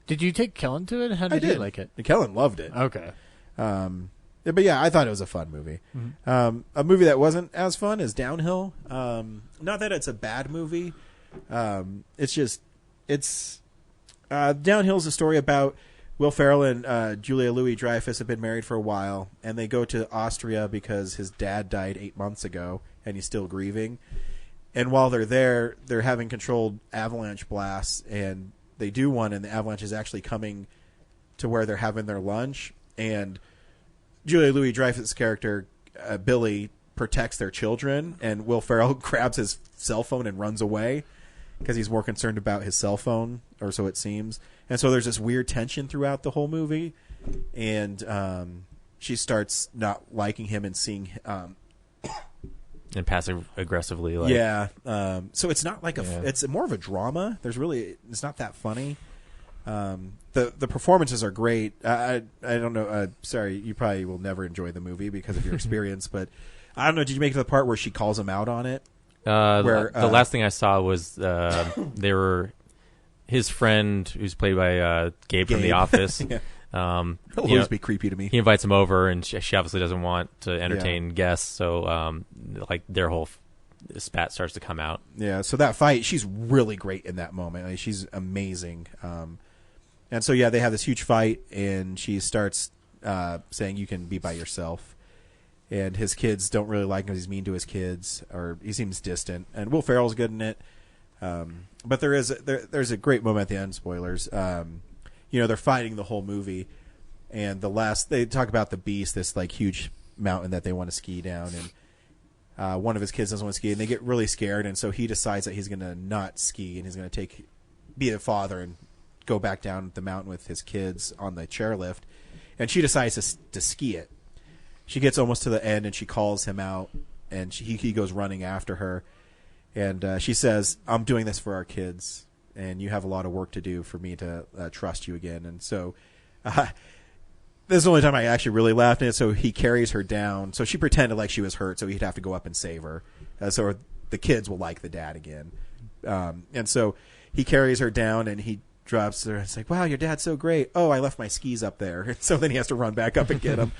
Did you take Kellen to it? How did you like it? Kellen loved it. Okay. But yeah, I thought it was a fun movie. A movie that wasn't as fun is Downhill. Not that it's a bad movie. It's Downhill's a story about Will Ferrell and Julia Louis-Dreyfus have been married for a while, and they go to Austria because his dad died 8 months ago, and he's still grieving. And while they're there, they're having controlled avalanche blasts, and they do one, and the avalanche is actually coming to where they're having their lunch, and Julia Louis-Dreyfus' character, Billy, protects their children, and Will Ferrell grabs his cell phone and runs away because he's more concerned about his cell phone, or so it seems. And so there's this weird tension throughout the whole movie, and she starts not liking him and seeing and passive aggressively, like so it's not like it's more of a drama. It's not that funny. The performances are great. I don't know. Sorry, you probably will never enjoy the movie because of your experience, but I don't know. Did you make it to the part where she calls him out on it? The last thing I saw was they were his friend, who's played by Gabe from The Office. Yeah. He'll always be creepy to me. He invites him over, and she obviously doesn't want to entertain guests, so like their whole spat starts to come out. Yeah, so that fight, she's really great in that moment. Like, she's amazing. And so, they have this huge fight, and she starts saying, you can be by yourself. And his kids don't really like him because he's mean to his kids, or he seems distant. And Will Ferrell's good in it. But there's a great moment at the end, spoilers. They're fighting the whole movie. And they talk about the Beast, this like huge mountain that they want to ski down. And one of his kids doesn't want to ski, and they get really scared. And so he decides that he's going to not ski, and he's going to be a father and go back down the mountain with his kids on the chairlift. And she decides to ski it. She gets almost to the end, and she calls him out, and he goes running after her. And she says, I'm doing this for our kids, and you have a lot of work to do for me to trust you again. And so this is the only time I actually really laughed at it. So he carries her down. So she pretended like she was hurt, so he'd have to go up and save her. So the kids will like the dad again. And so he carries her down, and he drops her. It's like, wow, your dad's so great. Oh, I left my skis up there. And so then he has to run back up and get them.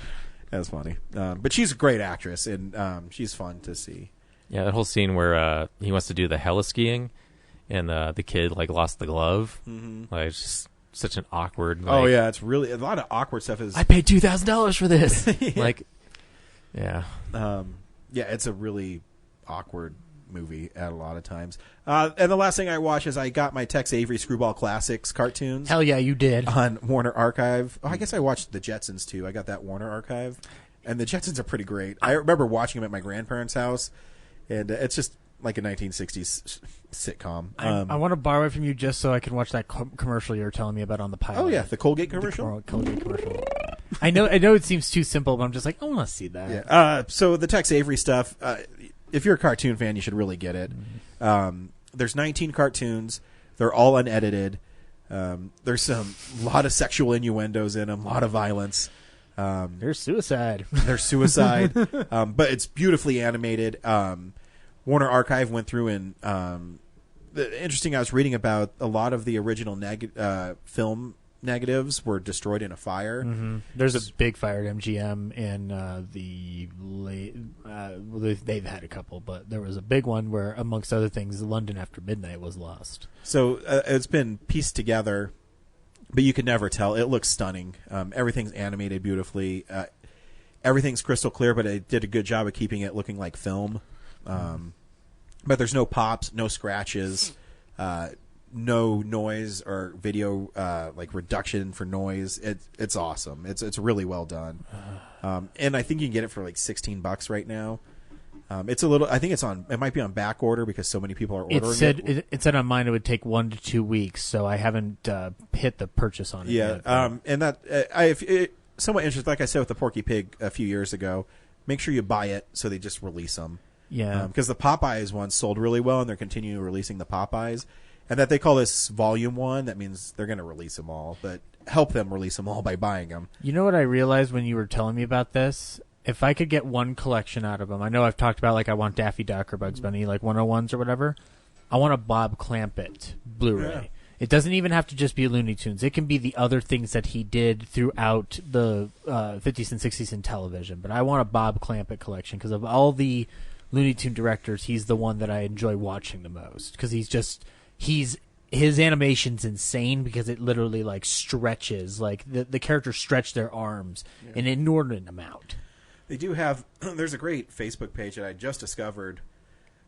That's funny. But she's a great actress, and she's fun to see. Yeah, that whole scene where he wants to do the heliskiing, and the kid like lost the glove. Mm-hmm. Like, it's just such an awkward. Like, it's really a lot of awkward stuff. I paid $2,000 for this. Like, yeah, it's a really awkward movie at a lot of times. And the last thing I watched is I got my Tex Avery Screwball Classics cartoons. Hell yeah, you did. On Warner Archive. Oh, I guess I watched the Jetsons too. I got that Warner Archive. And the Jetsons are pretty great. I remember watching them at my grandparents' house, and it's just like a 1960s sitcom. I want to borrow it from you just so I can watch that commercial you were telling me about on the pilot. Oh yeah, the Colgate commercial. Colgate commercial. I know it seems too simple, but I'm just like, I want to see that. Yeah. So the Tex Avery stuff. If you're a cartoon fan, you should really get it. There's 19 cartoons. They're all unedited. There's a lot of sexual innuendos in them, a lot of violence. There's suicide. But it's beautifully animated. Warner Archive went through and interesting. I was reading about a lot of the original film negatives were destroyed in a fire. Mm-hmm. There's a big fire at MGM in the late. They've had a couple, but there was a big one where, amongst other things, London After Midnight was lost. So it's been pieced together, but you can never tell. It looks stunning. Everything's animated beautifully. Everything's crystal clear, but it did a good job of keeping it looking like film. But there's no pops, no scratches, no noise or video like reduction for noise. It's awesome. It's really well done. And I think you can get it for like $16 right now. It's a little. I think it might be on back order because so many people are ordering it. It said on mine it would take 1 to 2 weeks, so I haven't hit the purchase on it yet. And that somewhat interesting. Like I said with the Porky Pig a few years ago, make sure you buy it so they just release them. Yeah, because the Popeyes one sold really well, and they're continuing releasing the Popeyes. And that they call this Volume 1, that means they're going to release them all, but help them release them all by buying them. You know what I realized when you were telling me about this? If I could get one collection out of them, I know I've talked about, like, I want Daffy Duck or Bugs Bunny, like 101s or whatever. I want a Bob Clampett Blu-ray. Yeah. It doesn't even have to just be Looney Tunes. It can be the other things that he did throughout the 50s and 60s in television. But I want a Bob Clampett collection because of all the Looney Tune directors, he's the one that I enjoy watching the most because his animation's insane because it literally like stretches, like the characters stretch their arms an inordinate amount. They do have. There's a great Facebook page that I just discovered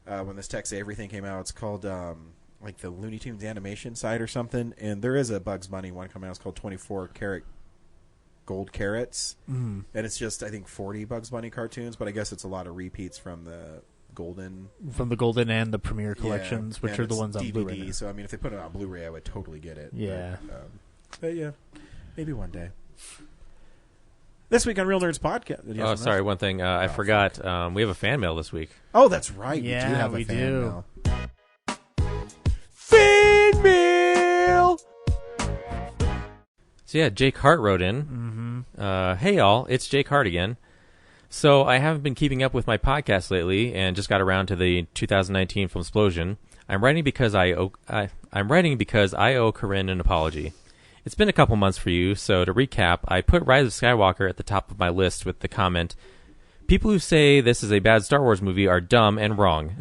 when this Tex Avery thing came out. It's called like the Looney Tunes animation site or something, and there is a Bugs Bunny one coming out. It's called 24 Karat Gold Carrots, and it's just I think 40 Bugs Bunny cartoons, but I guess it's a lot of repeats from the Golden and the Premiere collections, which are the ones on DVD, Blu-ray now. So I mean, if they put it on Blu-ray, I would totally get it. Yeah, but yeah, maybe one day. This week on Real Nerds Podcast. Oh, sorry, one thing I forgot. We have a fan mail this week. Oh, that's right. Yeah, we do have a fan mail. Fan mail. So yeah, Jake Hart wrote in. Hey y'all, it's Jake Hart again. So I haven't been keeping up with my podcast lately, and just got around to the 2019 film Explosion. I'm writing because I owe Corinne an apology. It's been a couple months for you, so to recap, I put Rise of Skywalker at the top of my list with the comment, "People who say this is a bad Star Wars movie are dumb and wrong,"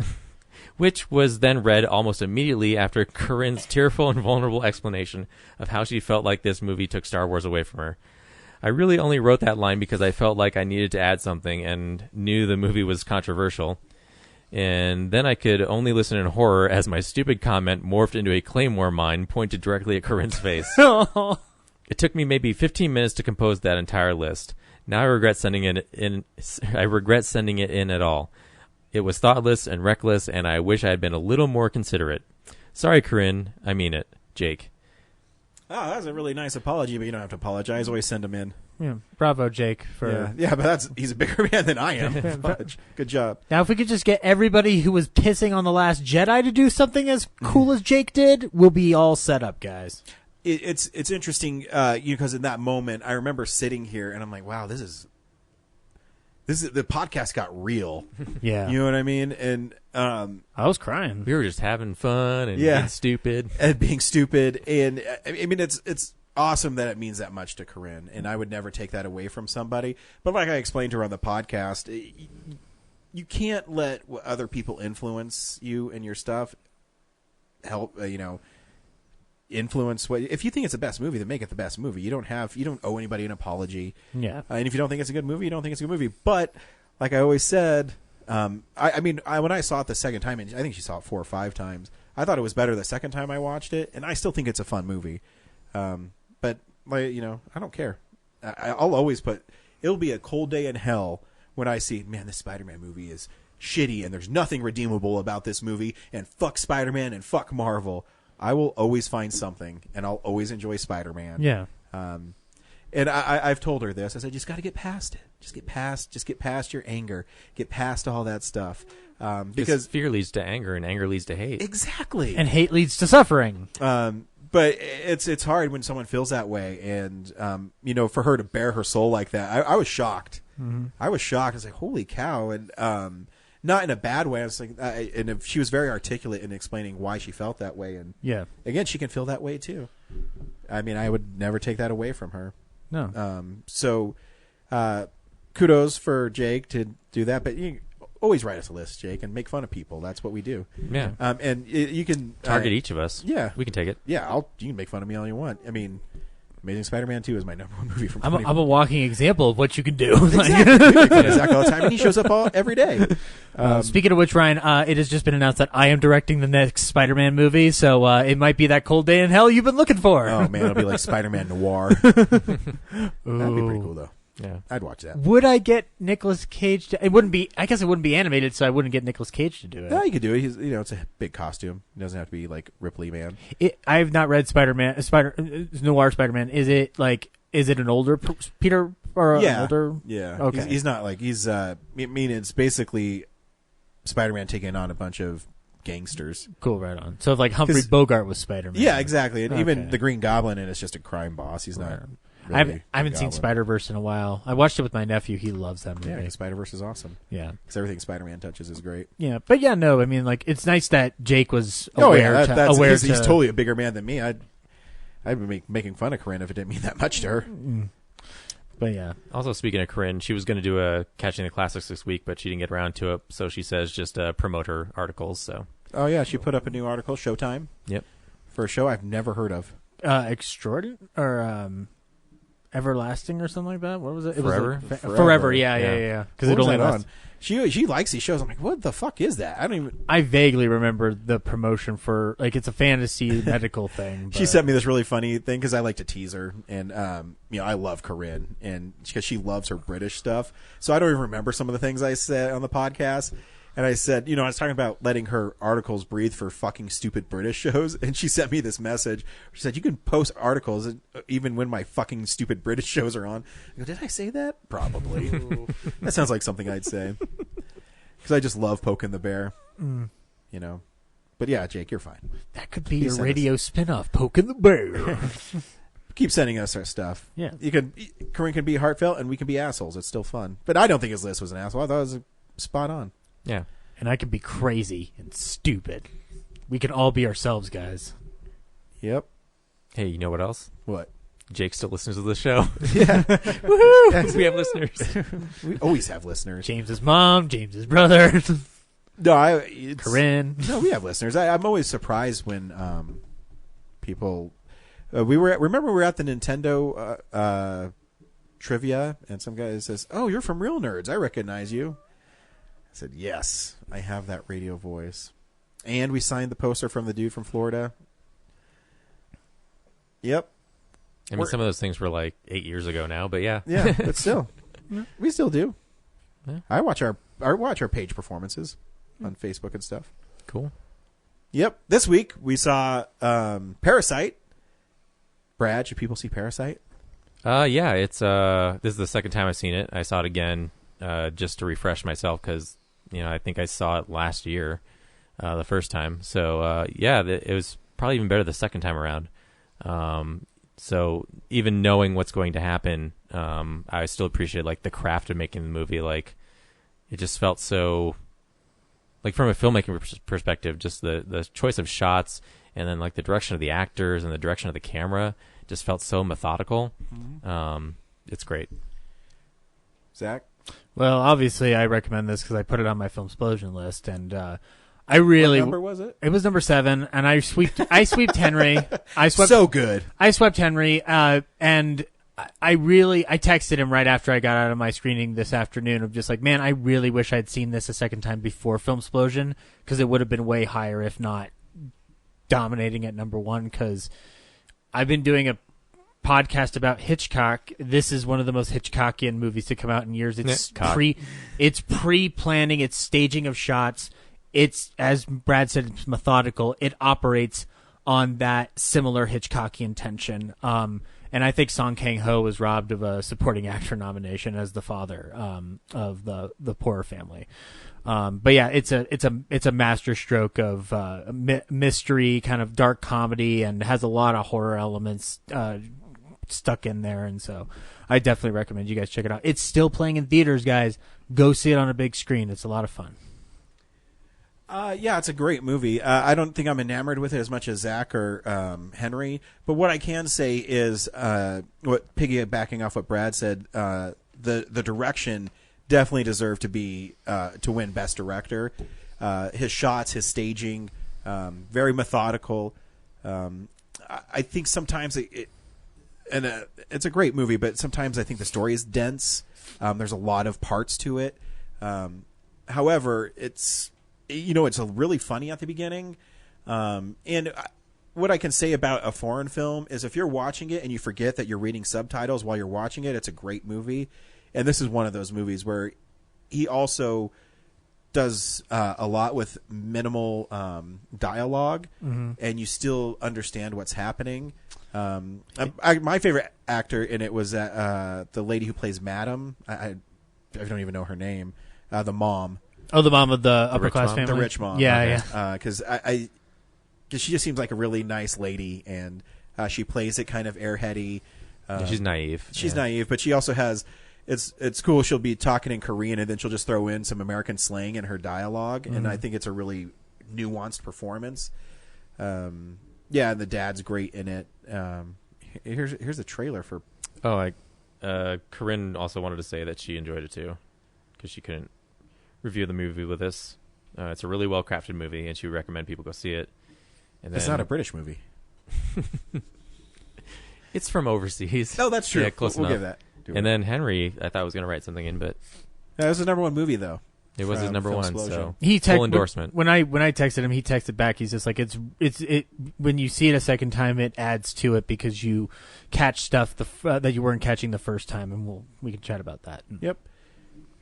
which was then read almost immediately after Corinne's tearful and vulnerable explanation of how she felt like this movie took Star Wars away from her. I really only wrote that line because I felt like I needed to add something and knew the movie was controversial. And then I could only listen in horror as my stupid comment morphed into a Claymore mine pointed directly at Corinne's face. It took me maybe 15 minutes to compose that entire list. Now I regret sending it in. At all. It was thoughtless and reckless, and I wish I had been a little more considerate. Sorry, Corinne. I mean it. Jake. Oh, that was a really nice apology, but you don't have to apologize. Always send them in. Yeah, bravo, Jake. Yeah, but he's a bigger man than I am. Good job. Now, if we could just get everybody who was pissing on The Last Jedi to do something as cool as Jake did, we'll be all set up, guys. It's interesting, because in that moment, I remember sitting here and I'm like, wow, this is the podcast got real. Yeah, you know what I mean? And I was crying. We were just having fun and being stupid. And I mean, it's awesome that it means that much to Corinne, and I would never take that away from somebody. But like I explained to her on the podcast, you can't let other people influence you and your stuff. Help, influence what. If you think it's the best movie, then make it the best movie. You don't owe anybody an apology. Yeah. And if you don't think it's a good movie, you don't think it's a good movie. But like I always said, when I saw it the second time, and I think she saw it 4 or 5 times, I thought it was better the second time I watched it, and I still think it's a fun movie. But I don't care. I'll always it'll be a cold day in hell when I see, man, this Spider-Man movie is shitty and there's nothing redeemable about this movie, and fuck Spider-Man and fuck Marvel. I will always find something, and I'll always enjoy Spider-Man. Yeah. And I've told her this. I said, just got to get past it. Just get past your anger. Get past all that stuff. Because fear leads to anger, and anger leads to hate. Exactly. And hate leads to suffering. But it's hard when someone feels that way, and for her to bare her soul like that, I was shocked. Mm-hmm. I was shocked. I was like, "Holy cow!" And not in a bad way. I was like, and she was very articulate in explaining why she felt that way. And yeah, again, she can feel that way too. I mean, I would never take that away from her. No. So, kudos for Jake to do that. But you always write us a list, Jake, and make fun of people. That's what we do. Yeah. And you can Target each of us. Yeah. We can take it. Yeah, you can make fun of me all you want. I mean, Amazing Spider-Man 2 is my number one movie from I'm a walking example of what you can do. Exactly. We make fun of Zach all the time, and he shows up every day. Speaking of which, Ryan, it has just been announced that I am directing the next Spider-Man movie, so it might be that cold day in hell you've been looking for. Oh, man, it'll be like Spider-Man Noir. That'd be pretty cool, though. Yeah. I'd watch that. Would I get Nicolas Cage to... I guess it wouldn't be animated, so I wouldn't get Nicolas Cage to do it. No, you could do it. It's a big costume. It doesn't have to be like Ripley Man. I've not read Noir Spider-Man. Is it an older Peter or an older? Yeah. Okay. He's not like I mean, it's basically Spider-Man taking on a bunch of gangsters. Cool, right on. So if like Humphrey Bogart was Spider-Man. Yeah, exactly. And Okay. even the Green Goblin, and it's just a crime boss. He's not. Right. Really I haven't seen Spider-Verse in a while. I watched it with my nephew. He loves that movie. Yeah, Spider-Verse is awesome. Yeah. Because everything Spider-Man touches is great. Yeah, but yeah, no, I mean, like, it's nice that Jake was aware he's totally a bigger man than me. I'd be making fun of Corinne if it didn't mean that much to her. But yeah. Also, speaking of Corinne, she was going to do a Catching the Classics this week, but she didn't get around to it. So she says just promote her articles. So. Oh yeah, she put up a new article, Showtime. Yep. For a show I've never heard of. Extraordinary or Everlasting or something like that. What was it? Forever? Forever. Yeah. Because it only on. She likes these shows. I'm like, what the fuck is that? I vaguely remember the promotion for it's a fantasy medical thing. But. She sent me this really funny thing because I like to tease her, and I love Corinne, and because she loves her British stuff, so I don't even remember some of the things I said on the podcast. And I said, I was talking about letting her articles breathe for fucking stupid British shows. And she sent me this message. She said, you can post articles even when my fucking stupid British shows are on. I go, did I say that? Probably. That sounds like something I'd say. Because I just love poking the bear. But yeah, Jake, you're fine. That could be your radio spinoff, Poking the Bear. Keep sending us our stuff. Yeah. Corinne can be heartfelt and we can be assholes. It's still fun. But I don't think his list was an asshole. I thought it was spot on. Yeah. And I can be crazy and stupid. We can all be ourselves, guys. Yep. Hey, you know what else? What? Jake still listens to the show. Yeah. Woohoo! We have listeners. We always have listeners. James's mom, James's brother. No, Corinne. No, we have listeners. I'm always surprised when people. Remember we were at the Nintendo trivia, and some guy says, "Oh, you're from Real Nerds. I recognize you." I said, yes, I have that radio voice. And we signed the poster from the dude from Florida. Yep. I mean, some of those things were like 8 years ago now, but yeah. Yeah, but still. We still do. Yeah. I watch our page performances on Facebook and stuff. Cool. Yep. This week we saw Parasite. Brad, should people see Parasite? Yeah, it's this is the second time I've seen it. I saw it again just to refresh myself because I think I saw it last year, the first time. So it was probably even better the second time around. So even knowing what's going to happen, I still appreciate the craft of making the movie. Like it just felt so, from a filmmaking perspective, just the choice of shots and then the direction of the actors and the direction of the camera just felt so methodical. Mm-hmm. It's great. Zach? Well, obviously, I recommend this because I put it on my film explosion list, and I really. What number was it? It was number 7, and I swept Henry. So good. I swept Henry, and I texted him right after I got out of my screening this afternoon of just man, I really wish I'd seen this a second time before Film Explosion because it would have been way higher, if not dominating at number 1. Because I've been doing a podcast about Hitchcock. This is one of the most Hitchcockian movies to come out in years. It's pre-planning, it's staging of shots. It's, as Brad said, it's methodical. It operates on that similar Hitchcockian tension. And I think Song Kang-ho was robbed of a supporting actor nomination as the father of the poorer family. But yeah, it's a masterstroke of mystery, kind of dark comedy, and has a lot of horror elements stuck in there. And so I definitely recommend you guys check it out. It's still playing in theaters, guys. Go see it on a big screen. It's a lot of fun. Yeah, it's a great movie. I don't think I'm enamored with it as much as Zach or Henry, but what I can say is, what piggybacking off what Brad said, the direction definitely deserved to win Best Director. His shots, his staging, very methodical. I think sometimes it's a great movie, but sometimes I think the story is dense. There's a lot of parts to it. However, it's really funny at the beginning. And what I can say about a foreign film is if you're watching it and you forget that you're reading subtitles while you're watching it, it's a great movie. And this is one of those movies where he also does a lot with minimal dialogue, and you still understand what's happening. My favorite actor in it was the lady who plays Madam. I don't even know her name. The mom. Oh, the mom of the upper class family? The rich mom. Yeah, yeah. Because she just seems like a really nice lady, and she plays it kind of airheady. She's naive. She's naive, but she also has... It's cool. She'll be talking in Korean, and then she'll just throw in some American slang in her dialogue, and I think it's a really nuanced performance. And the dad's great in it. Here's a trailer for... Corinne also wanted to say that she enjoyed it too, because she couldn't review the movie with us. It's a really well-crafted movie, and she would recommend people go see it. And it's not a British movie. It's from overseas. Oh, that's true. Yeah, close we'll enough. Give that. And then Henry, I thought was going to write something in, but it was his number one movie, though. It was his number one, so full endorsement. When I texted him, he texted back. He's just like, it's when you see it a second time, it adds to it because you catch stuff that you weren't catching the first time, and we can chat about that. Yep.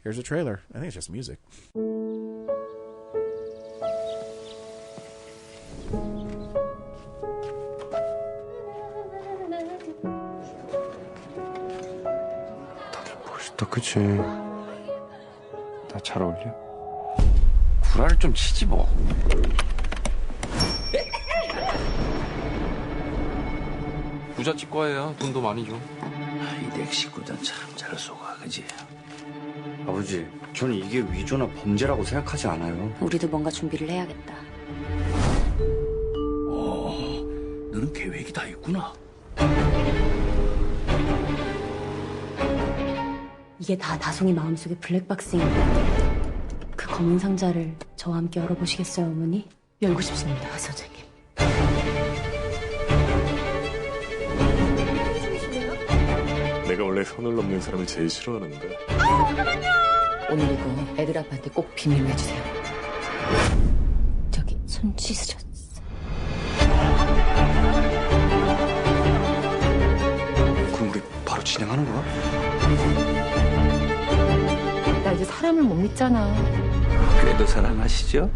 Here's a trailer. I think it's just music. 멋있다, 그치? 나 잘 어울려? 구라를 좀 치지 뭐. 부잣집 과예요. 돈도 많이 줘. 이 넥시구단 참 잘 속아, 그지? 아버지, 저는 이게 위조나 범죄라고 생각하지 않아요. 우리도 뭔가 준비를 해야겠다. 너는 계획이 다 있구나. 이게 다 다송이 마음속의 블랙박스인데 그 검은 상자를 저와 함께 열어보시겠어요, 어머니? 열고 싶습니다, 선생님. 내가 원래 선을 넘는 사람을 제일 싫어하는데. 오늘 이거 애들 아빠한테 꼭 비밀로 해주세요. 저기 손 씻으셨어. 그럼 우리 바로 진행하는 거야? 나 이제 사람을 못 믿잖아. 그래도 사랑하시죠?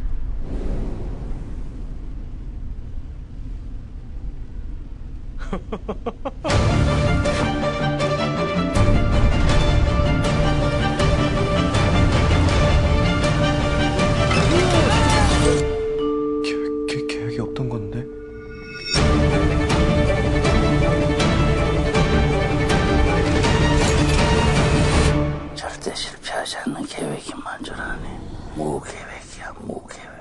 계획이 없던 건데? 절대 실패하지 않는 계획이 만전하네. 무계획이야, 무계획.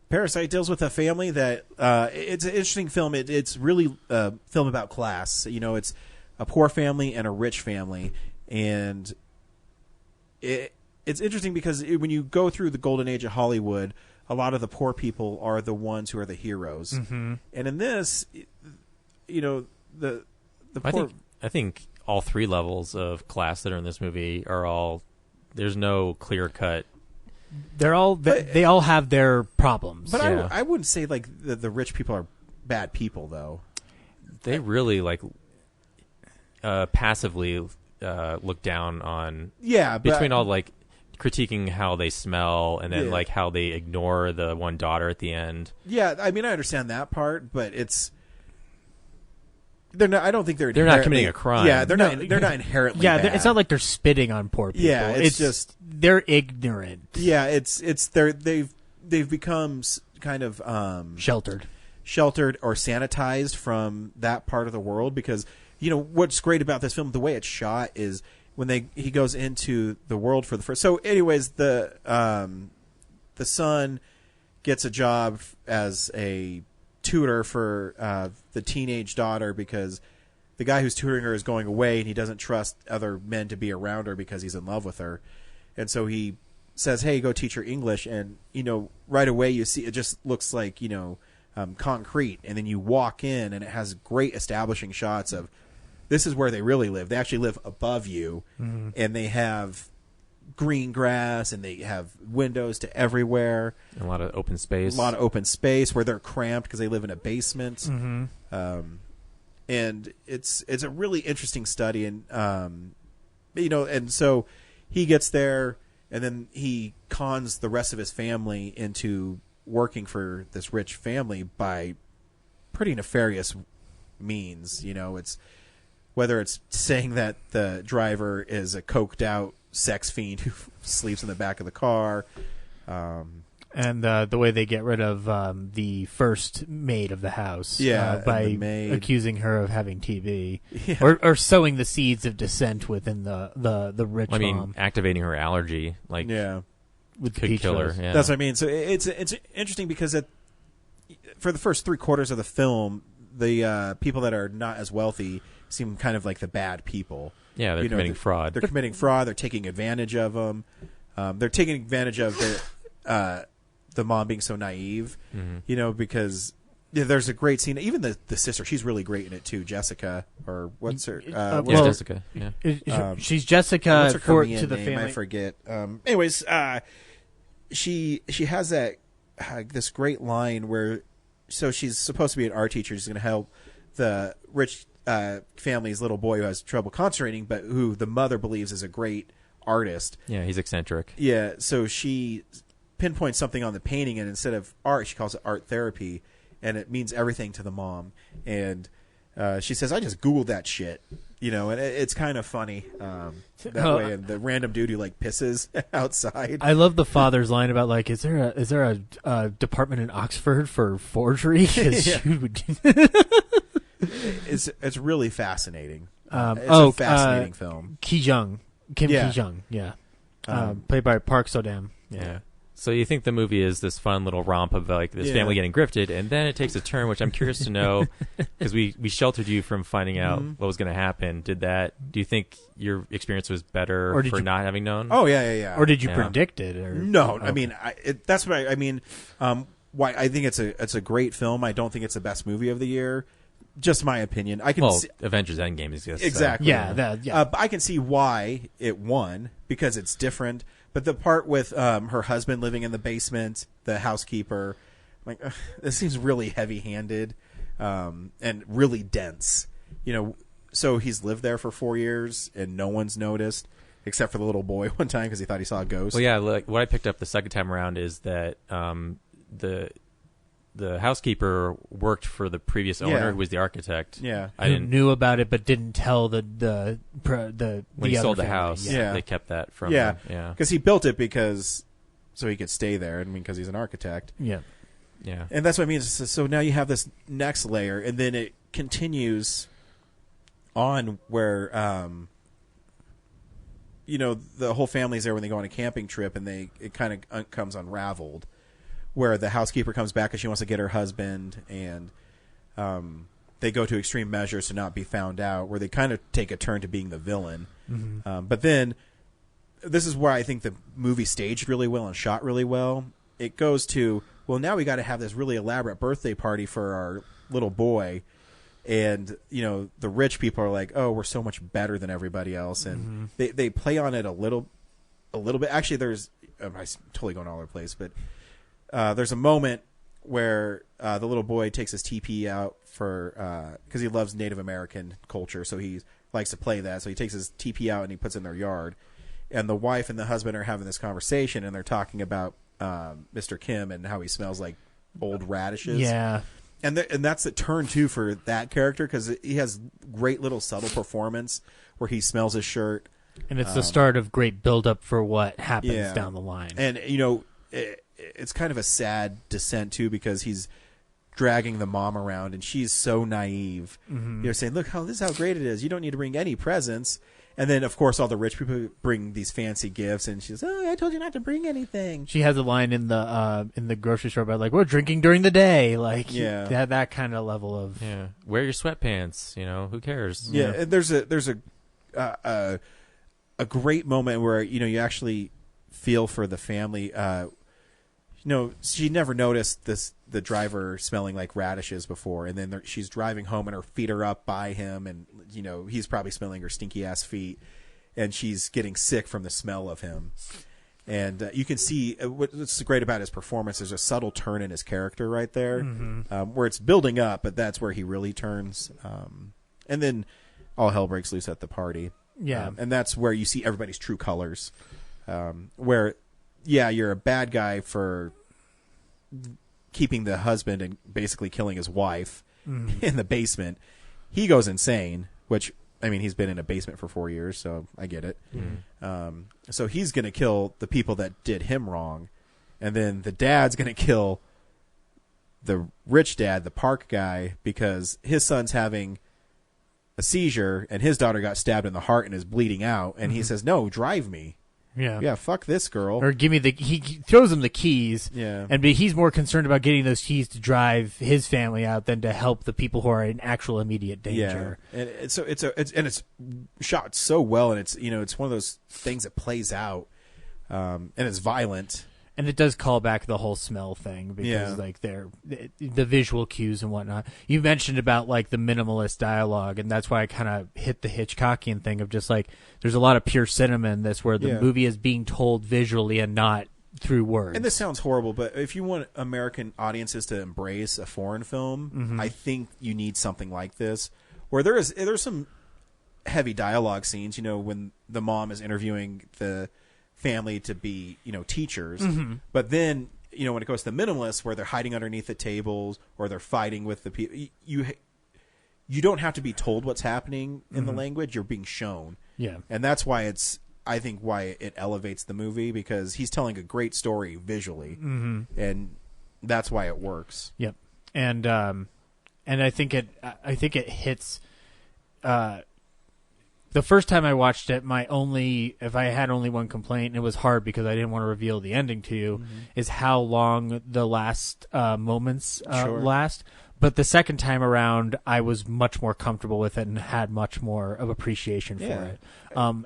Parasite deals with a family that it's an interesting film. It's really a film about class. You know, it's a poor family and a rich family, and it's interesting because when you go through the golden age of Hollywood, a lot of the poor people are the ones who are the heroes. Mm-hmm. And in this, you know, the poor. I think all three levels of class that are in this movie are all. There's no clear cut. They're all they all have their problems. But Yeah. I wouldn't say like the rich people are bad people, though. They really passively look down on. Yeah, but, between all like critiquing how they smell and then like how they ignore the one daughter at the end. Yeah, I mean I understand that part, but it's. They're not. I don't think they're not committing a crime. Yeah, they're not. They're not inherently. Yeah, bad. it's not like they're spitting on poor people. Yeah, it's just they're ignorant. Yeah, it's they've become kind of sheltered or sanitized from that part of the world, because what's great about this film, the way it's shot, is when he goes into the world for the first. So, anyways, the son gets a job as a tutor for the teenage daughter because the guy who's tutoring her is going away, and he doesn't trust other men to be around her because he's in love with her, and so he says, "Hey, go teach her English." And right away you see it just looks like concrete, and then you walk in, and it has great establishing shots of this is where they really live. They actually live above you, and they have green grass, and they have windows to everywhere. A lot of open space. Where they're cramped because they live in a basement. And it's a really interesting study, and and so he gets there, and then he cons the rest of his family into working for this rich family by pretty nefarious means. It's whether it's saying that the driver is a coked out sex fiend who sleeps in the back of the car. And the way they get rid of the first maid of the house by accusing her of having TB, or sowing the seeds of dissent within the rich mom. Activating her allergy, with could kill her. Yeah. That's what I mean. So it's interesting because for the first 3/4 of the film, the people that are not as wealthy seem kind of like the bad people. Yeah, they're committing fraud. They're committing fraud. They're taking advantage of them. They're taking advantage of the mom being so naive, because there's a great scene. Even the sister, she's really great in it too. Jessica, or what's her? Jessica. Yeah, she's Jessica what's her Korean to the name? family. I forget. Anyways, she has that this great line where, so she's supposed to be an art teacher. She's going to help the rich family's little boy who has trouble concentrating, but who the mother believes is a great artist. Yeah, he's eccentric. Yeah, so she pinpoints something on the painting, and instead of art, she calls it art therapy, and it means everything to the mom. And she says, "I just Googled that shit," and it's kind of funny that way. And the random dude who pisses outside. I love the father's line about is there a department in Oxford for forgery? It's really fascinating. It's a fascinating film. Kim Ki-jung, played by Park So-dam. Yeah. So you think the movie is this fun little romp of this family getting grifted, and then it takes a turn, which I'm curious to know, because we sheltered you from finding out what was going to happen. Do you think your experience was better for not having known? Oh yeah. Or did you predict it? Or? No, I mean that's what I mean. Why I think it's a great film. I don't think it's the best movie of the year. Just my opinion. I can see Avengers Endgame is exactly. But I can see why it won, because it's different. But the part with her husband living in the basement, the housekeeper, this seems really heavy-handed and really dense. So he's lived there for 4 years and no one's noticed, except for the little boy one time because he thought he saw a ghost. Well, yeah. What I picked up the second time around is that the housekeeper worked for the previous owner, who was the architect. Yeah, who knew about it but didn't tell the when he sold the family. house. Yeah. They kept that from him. Yeah, because he built it so he could stay there. Because he's an architect. Yeah, and that's what I mean. So now you have this next layer, and then it continues on where the whole family's there when they go on a camping trip, and it kind of comes unraveled. Where the housekeeper comes back and she wants to get her husband, and they go to extreme measures to not be found out, where they kind of take a turn to being the villain. But then, this is where I think the movie staged really well and shot really well. It goes to, well, now we got to have this really elaborate birthday party for our little boy, and the rich people are like, oh, we're so much better than everybody else, and they play on it a little bit. Actually, I'm totally going all over the place, but there's a moment where the little boy takes his TP out because he loves Native American culture, so he likes to play that. So he takes his TP out and he puts it in their yard. And the wife and the husband are having this conversation, and they're talking about Mr. Kim and how he smells like old radishes. Yeah. And that's the turn, too, for that character, because he has great little subtle performance where he smells his shirt. And it's the start of great build-up for what happens down the line. And, it's kind of a sad descent too, because he's dragging the mom around and she's so naive. You're saying, look, this is how great it is. You don't need to bring any presents. And then, of course, all the rich people bring these fancy gifts, and she's, "Oh, I told you not to bring anything." She has a line in the grocery store about like, "We're drinking during the day," like that kind of level of Wear your sweatpants. Who cares? Yeah, and there's a great moment where you actually feel for the family. She never noticed the driver smelling like radishes before, and then she's driving home and her feet are up by him, and he's probably smelling her stinky ass feet, and she's getting sick from the smell of him. And you can see what's great about his performance. There's a subtle turn in his character right there, where it's building up, but that's where he really turns. And then all hell breaks loose at the party. Yeah, and that's where you see everybody's true colors. Where, you're a bad guy for keeping the husband and basically killing his wife in the basement. He goes insane, which, I mean, he's been in a basement for 4 years, so I get it. So he's going to kill the people that did him wrong. And then the dad's going to kill the rich dad, the park guy, because his son's having a seizure and his daughter got stabbed in the heart and is bleeding out. And he says, "No, drive me." Yeah, fuck this girl. Or give me he throws him the keys. Yeah. And he's more concerned about getting those keys to drive his family out than to help the people who are in actual immediate danger. Yeah. And so it's shot so well, and it's it's one of those things that plays out, and it's violent. And it does call back the whole smell thing because like the visual cues and whatnot. You mentioned about like the minimalist dialogue, and that's why I kind of hit the Hitchcockian thing of just like there's a lot of pure cinema in this where the movie is being told visually and not through words. And this sounds horrible, but if you want American audiences to embrace a foreign film, I think you need something like this, where there's some heavy dialogue scenes. When the mom is interviewing the family to be teachers, but then when it goes to the minimalists where they're hiding underneath the tables or they're fighting with the people, you don't have to be told what's happening in the language. You're being shown, and that's why I think why it elevates the movie, because he's telling a great story visually, and that's why it works. Yep. And I think it hits. The first time I watched it, if I had only one complaint, and it was hard because I didn't want to reveal the ending to you, is how long the last moments last. But the second time around, I was much more comfortable with it and had much more of appreciation for it.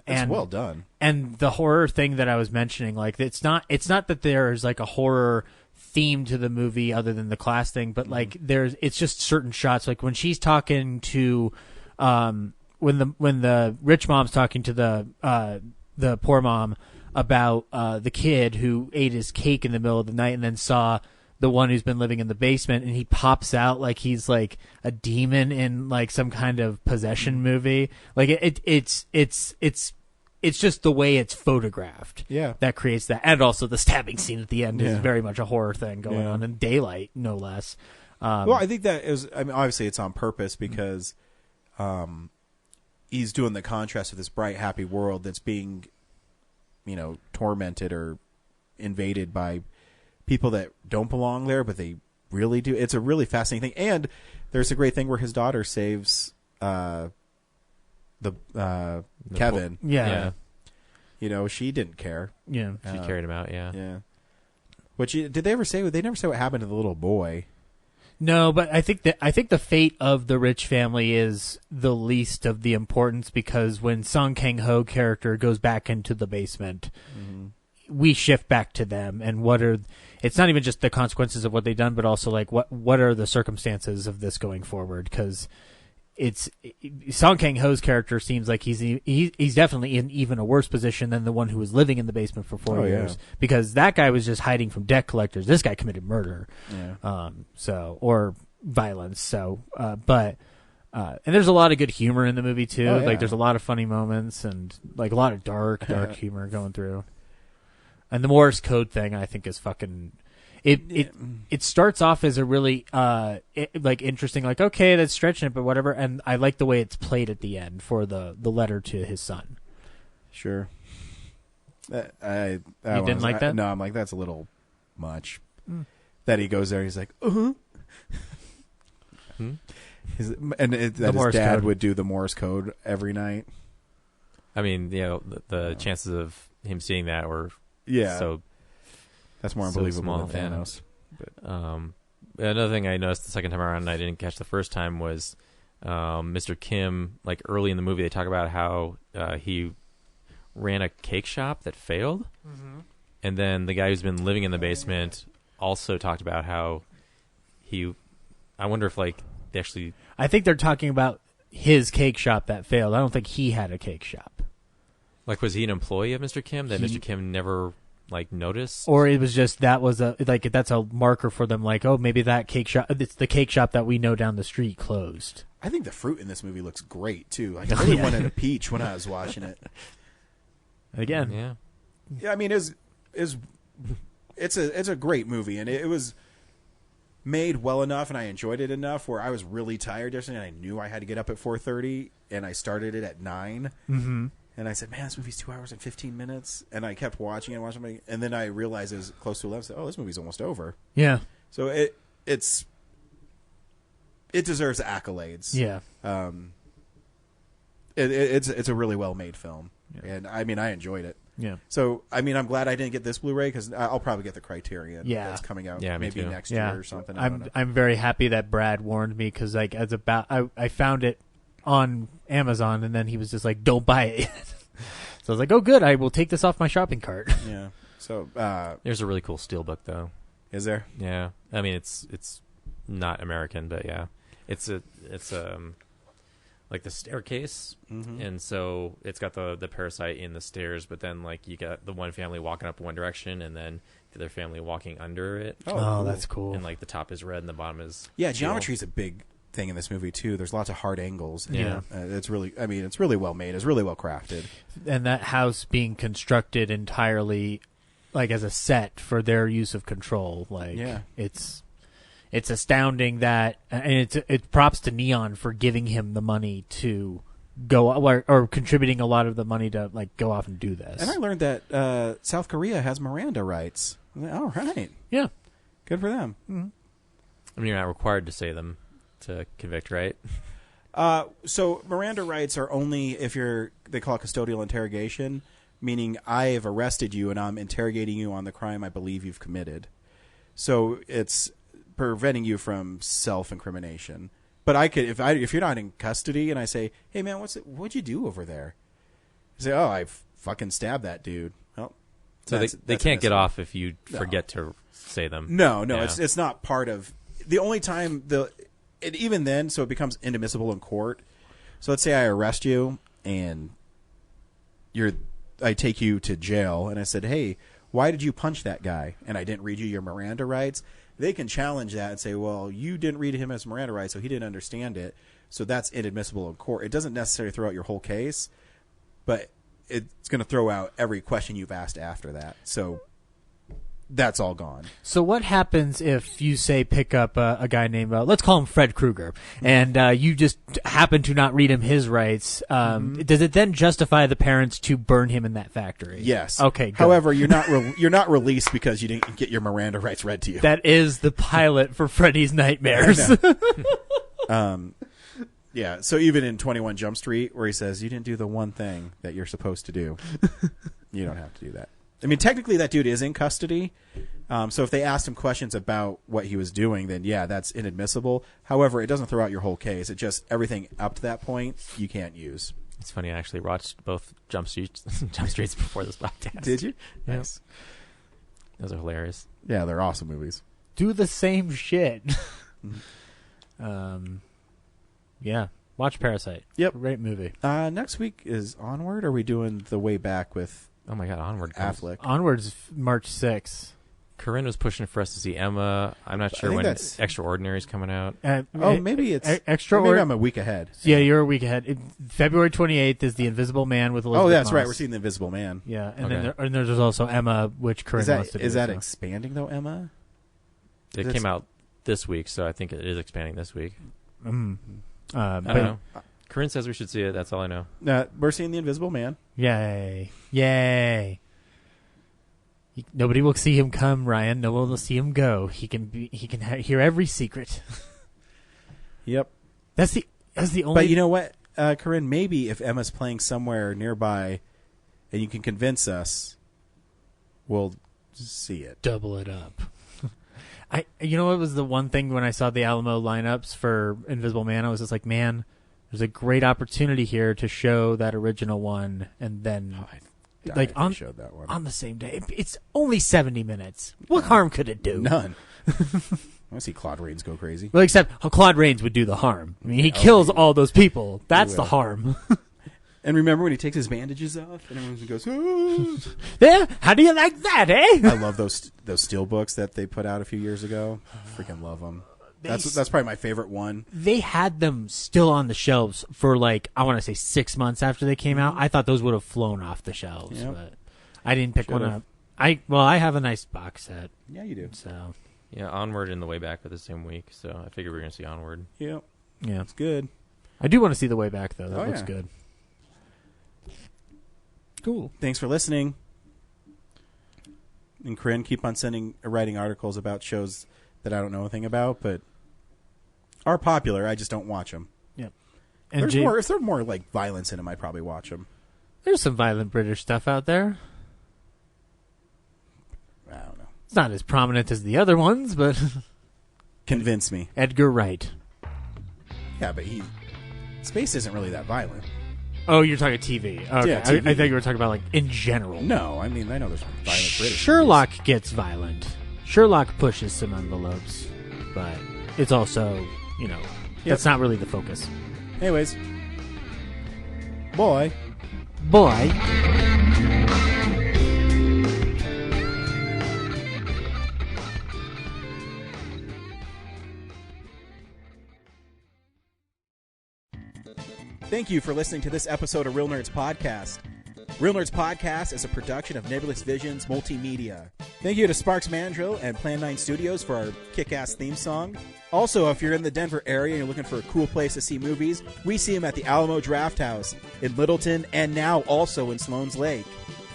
It's well done. And the horror thing that I was mentioning, like it's not that there's like a horror theme to the movie other than the class thing, but like it's just certain shots, like when she's talking to when the rich mom's talking to the poor mom about the kid who ate his cake in the middle of the night and then saw the one who's been living in the basement, and he pops out like he's like a demon in like some kind of possession movie. Like it's just the way it's photographed. That creates that. And also the stabbing scene at the end is very much a horror thing going on in daylight, no less. Well, I think that is, I mean, obviously it's on purpose because he's doing the contrast of this bright, happy world that's being, tormented or invaded by people that don't belong there, but they really do. It's a really fascinating thing. And there's a great thing where his daughter saves Kevin. Yeah. She didn't care. Yeah. She carried him out, Yeah. Which, did they ever say, they never say what happened to the little boy. No, but I think the fate of the rich family is the least of the importance, because when Song Kang-ho character goes back into the basement, we shift back to them, and it's not even just the consequences of what they've done, but also like what are the circumstances of this going forward? Because Song Kang-ho's character seems like he's definitely in even a worse position than the one who was living in the basement for 4 years, because that guy was just hiding from debt collectors. This guy committed murder, or violence. So, and there's a lot of good humor in the movie too. Like there's a lot of funny moments and like a lot of dark humor going through. And the Morse code thing, I think, is fucking. It starts off as a really interesting, like, okay, that's stretching it, but whatever. And I like the way it's played at the end for the letter to his son. Sure. You didn't like that? No, I'm like, that's a little much. That he goes there, he's like, and his dad code. would do the Morse code every night. I mean, the chances of him seeing that were so that's more unbelievable than Thanos. But, another thing I noticed the second time around and I didn't catch the first time was Mr. Kim, like early in the movie, they talk about how he ran a cake shop that failed. Mm-hmm. And then the guy who's been living in the basement also talked about how I wonder if like they actually... I think they're talking about his cake shop that failed. I don't think he had a cake shop. Like, was he an employee of Mr. Kim that Mr. Kim never... like notice, or it was just that's a marker for them, like, oh, maybe that cake shop, it's the cake shop that we know down the street closed. I think the fruit in this movie looks great too. Like, I really wanted a peach when I was watching it. Again, yeah. I mean, it's a great movie, and it was made well enough, and I enjoyed it enough where I was really tired yesterday, and I knew I had to get up at 4:30, and I started it at 9. Mm-hmm. And I said, man, this movie's 2 hours and 15 minutes. And I kept watching it, and then I realized it was close to 11. I said, oh, this movie's almost over. Yeah. So it deserves accolades. Yeah. It's a really well-made film. Yeah. And, I mean, I enjoyed it. Yeah. So, I mean, I'm glad I didn't get this Blu-ray because I'll probably get the Criterion that's coming out maybe next year or something. I'm very happy that Brad warned me because, like, I found it on Amazon, and then he was just like, don't buy it yet. So I was like, oh, good, I will take this off my shopping cart. Yeah. So there's a really cool steelbook, though. Is there? Yeah. I mean, it's not American, but yeah. It's like the staircase, and so it's got the parasite in the stairs, but then like you got the one family walking up one direction, and then the other family walking under it. Oh, cool. That's cool. And like the top is red and the bottom is geometry is a big thing in this movie too. There's lots of hard angles. Yeah, it's really well made. It's really well crafted. And that house being constructed entirely like as a set for their use of control, like it's astounding that, and it's props to Neon for giving him the money to go or contributing a lot of the money to like go off and do this. And I learned that South Korea has Miranda rights. All right, yeah, good for them. Mm-hmm. I mean, you're not required to say them to convict, right? So Miranda rights are only if they call it custodial interrogation, meaning I have arrested you and I'm interrogating you on the crime I believe you've committed. So it's preventing you from self-incrimination. But I could, if you're not in custody and I say, hey man, what'd you do over there? You say, oh, I fucking stabbed that dude. Well, so they can't get off if you forget to say them. No, it's not part of the only time even then, so it becomes inadmissible in court. So let's say I arrest you and I take you to jail and I said, hey, why did you punch that guy? And I didn't read you your Miranda rights. They can challenge that and say, well, you didn't read him as Miranda rights, so he didn't understand it. So that's inadmissible in court. It doesn't necessarily throw out your whole case, but it's going to throw out every question you've asked after that. So that's all gone. So what happens if you say pick up a guy named let's call him Fred Krueger, and you just happen to not read him his rights? Does it then justify the parents to burn him in that factory? Yes. Okay. Good. However, you're not released because you didn't get your Miranda rights read to you. That is the pilot for Freddy's Nightmares. Yeah. So even in 21 Jump Street, where he says you didn't do the one thing that you're supposed to do, you don't have to do that. I mean, technically, that dude is in custody. So if they asked him questions about what he was doing, then yeah, that's inadmissible. However, it doesn't throw out your whole case. It just everything up to that point you can't use. It's funny. I actually watched both Jump Streets before this podcast. Did you? Yeah. Nice. Those are hilarious. Yeah, they're awesome movies. Do the same shit. Yeah. Watch Parasite. Yep. Great movie. Next week is Onward. Or are we doing The Way Back with? Oh my God, Onward. Affleck. Onward's March 6th. Corinne was pushing for us to see Emma. I'm not sure when Extraordinary is coming out. Maybe it's Extraordinary. Maybe I'm a week ahead. Yeah, you're a week ahead. February 28th is The Invisible Man with Elizabeth Oh, that's Moss. right. We're seeing The Invisible Man. Yeah, and then there's also Emma, which Corinne wants to do. Is that expanding though, Emma? It came out this week, so I think it is expanding this week. I don't know. Corinne says we should see it. That's all I know. We're seeing The Invisible Man. Yay. Nobody will see him come, Ryan. No one will see him go. He can hear every secret. Yep. That's the only. But you know what, Corinne? Maybe if Emma's playing somewhere nearby, and you can convince us, we'll see it. Double it up. You know what was the one thing when I saw the Alamo lineups for Invisible Man? I was just like, man, there's a great opportunity here to show that original one, and then showed that one on the same day. It's only 70 minutes. What harm could it do? None. I want to see Claude Rains go crazy. Well, except Claude Rains would do the harm. I mean, he kills all those people. That's the harm. And remember when he takes his bandages off and everyone goes, "Oh." Yeah, how do you like that, eh? I love those steel books that they put out a few years ago. Freaking love them. That's probably my favorite one. They had them still on the shelves for I want to say 6 months after they came out. I thought those would have flown off the shelves, but I didn't pick one up. I have a nice box set. Yeah, you do. So yeah, Onward and The Way Back are the same week, so I figured we were going to see Onward. Yeah, it's good. I do want to see The Way Back though. That looks good. Cool. Thanks for listening. And Corinne, keep on writing articles about shows that I don't know anything about, but are popular. I just don't watch them. Yep. And if there's more violence in them, I probably watch them. There's some violent British stuff out there. I don't know. It's not as prominent as the other ones, but convince me. Edgar Wright. Yeah, but space isn't really that violent. Oh, you're talking TV. Okay. Yeah, TV. I thought you were talking about in general. No, I mean I know there's violent British. Sherlock gets violent. Sherlock pushes some envelopes, but it's also, that's not really the focus. Anyways, boy. Thank you for listening to this episode of Real Nerds Podcast. Real Nerds Podcast is a production of Nebulous Visions Multimedia. Thank you to Sparks Mandrill and Plan 9 Studios for our kick-ass theme song. Also, if you're in the Denver area and you're looking for a cool place to see movies, we see them at the Alamo Draft House in Littleton and now also in Sloan's Lake.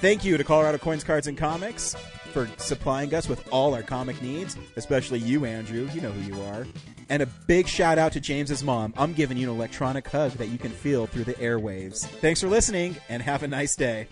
Thank you to Colorado Coins, Cards, and Comics for supplying us with all our comic needs, especially you, Andrew. You know who you are. And a big shout out to James's mom. I'm giving you an electronic hug that you can feel through the airwaves. Thanks for listening, and have a nice day.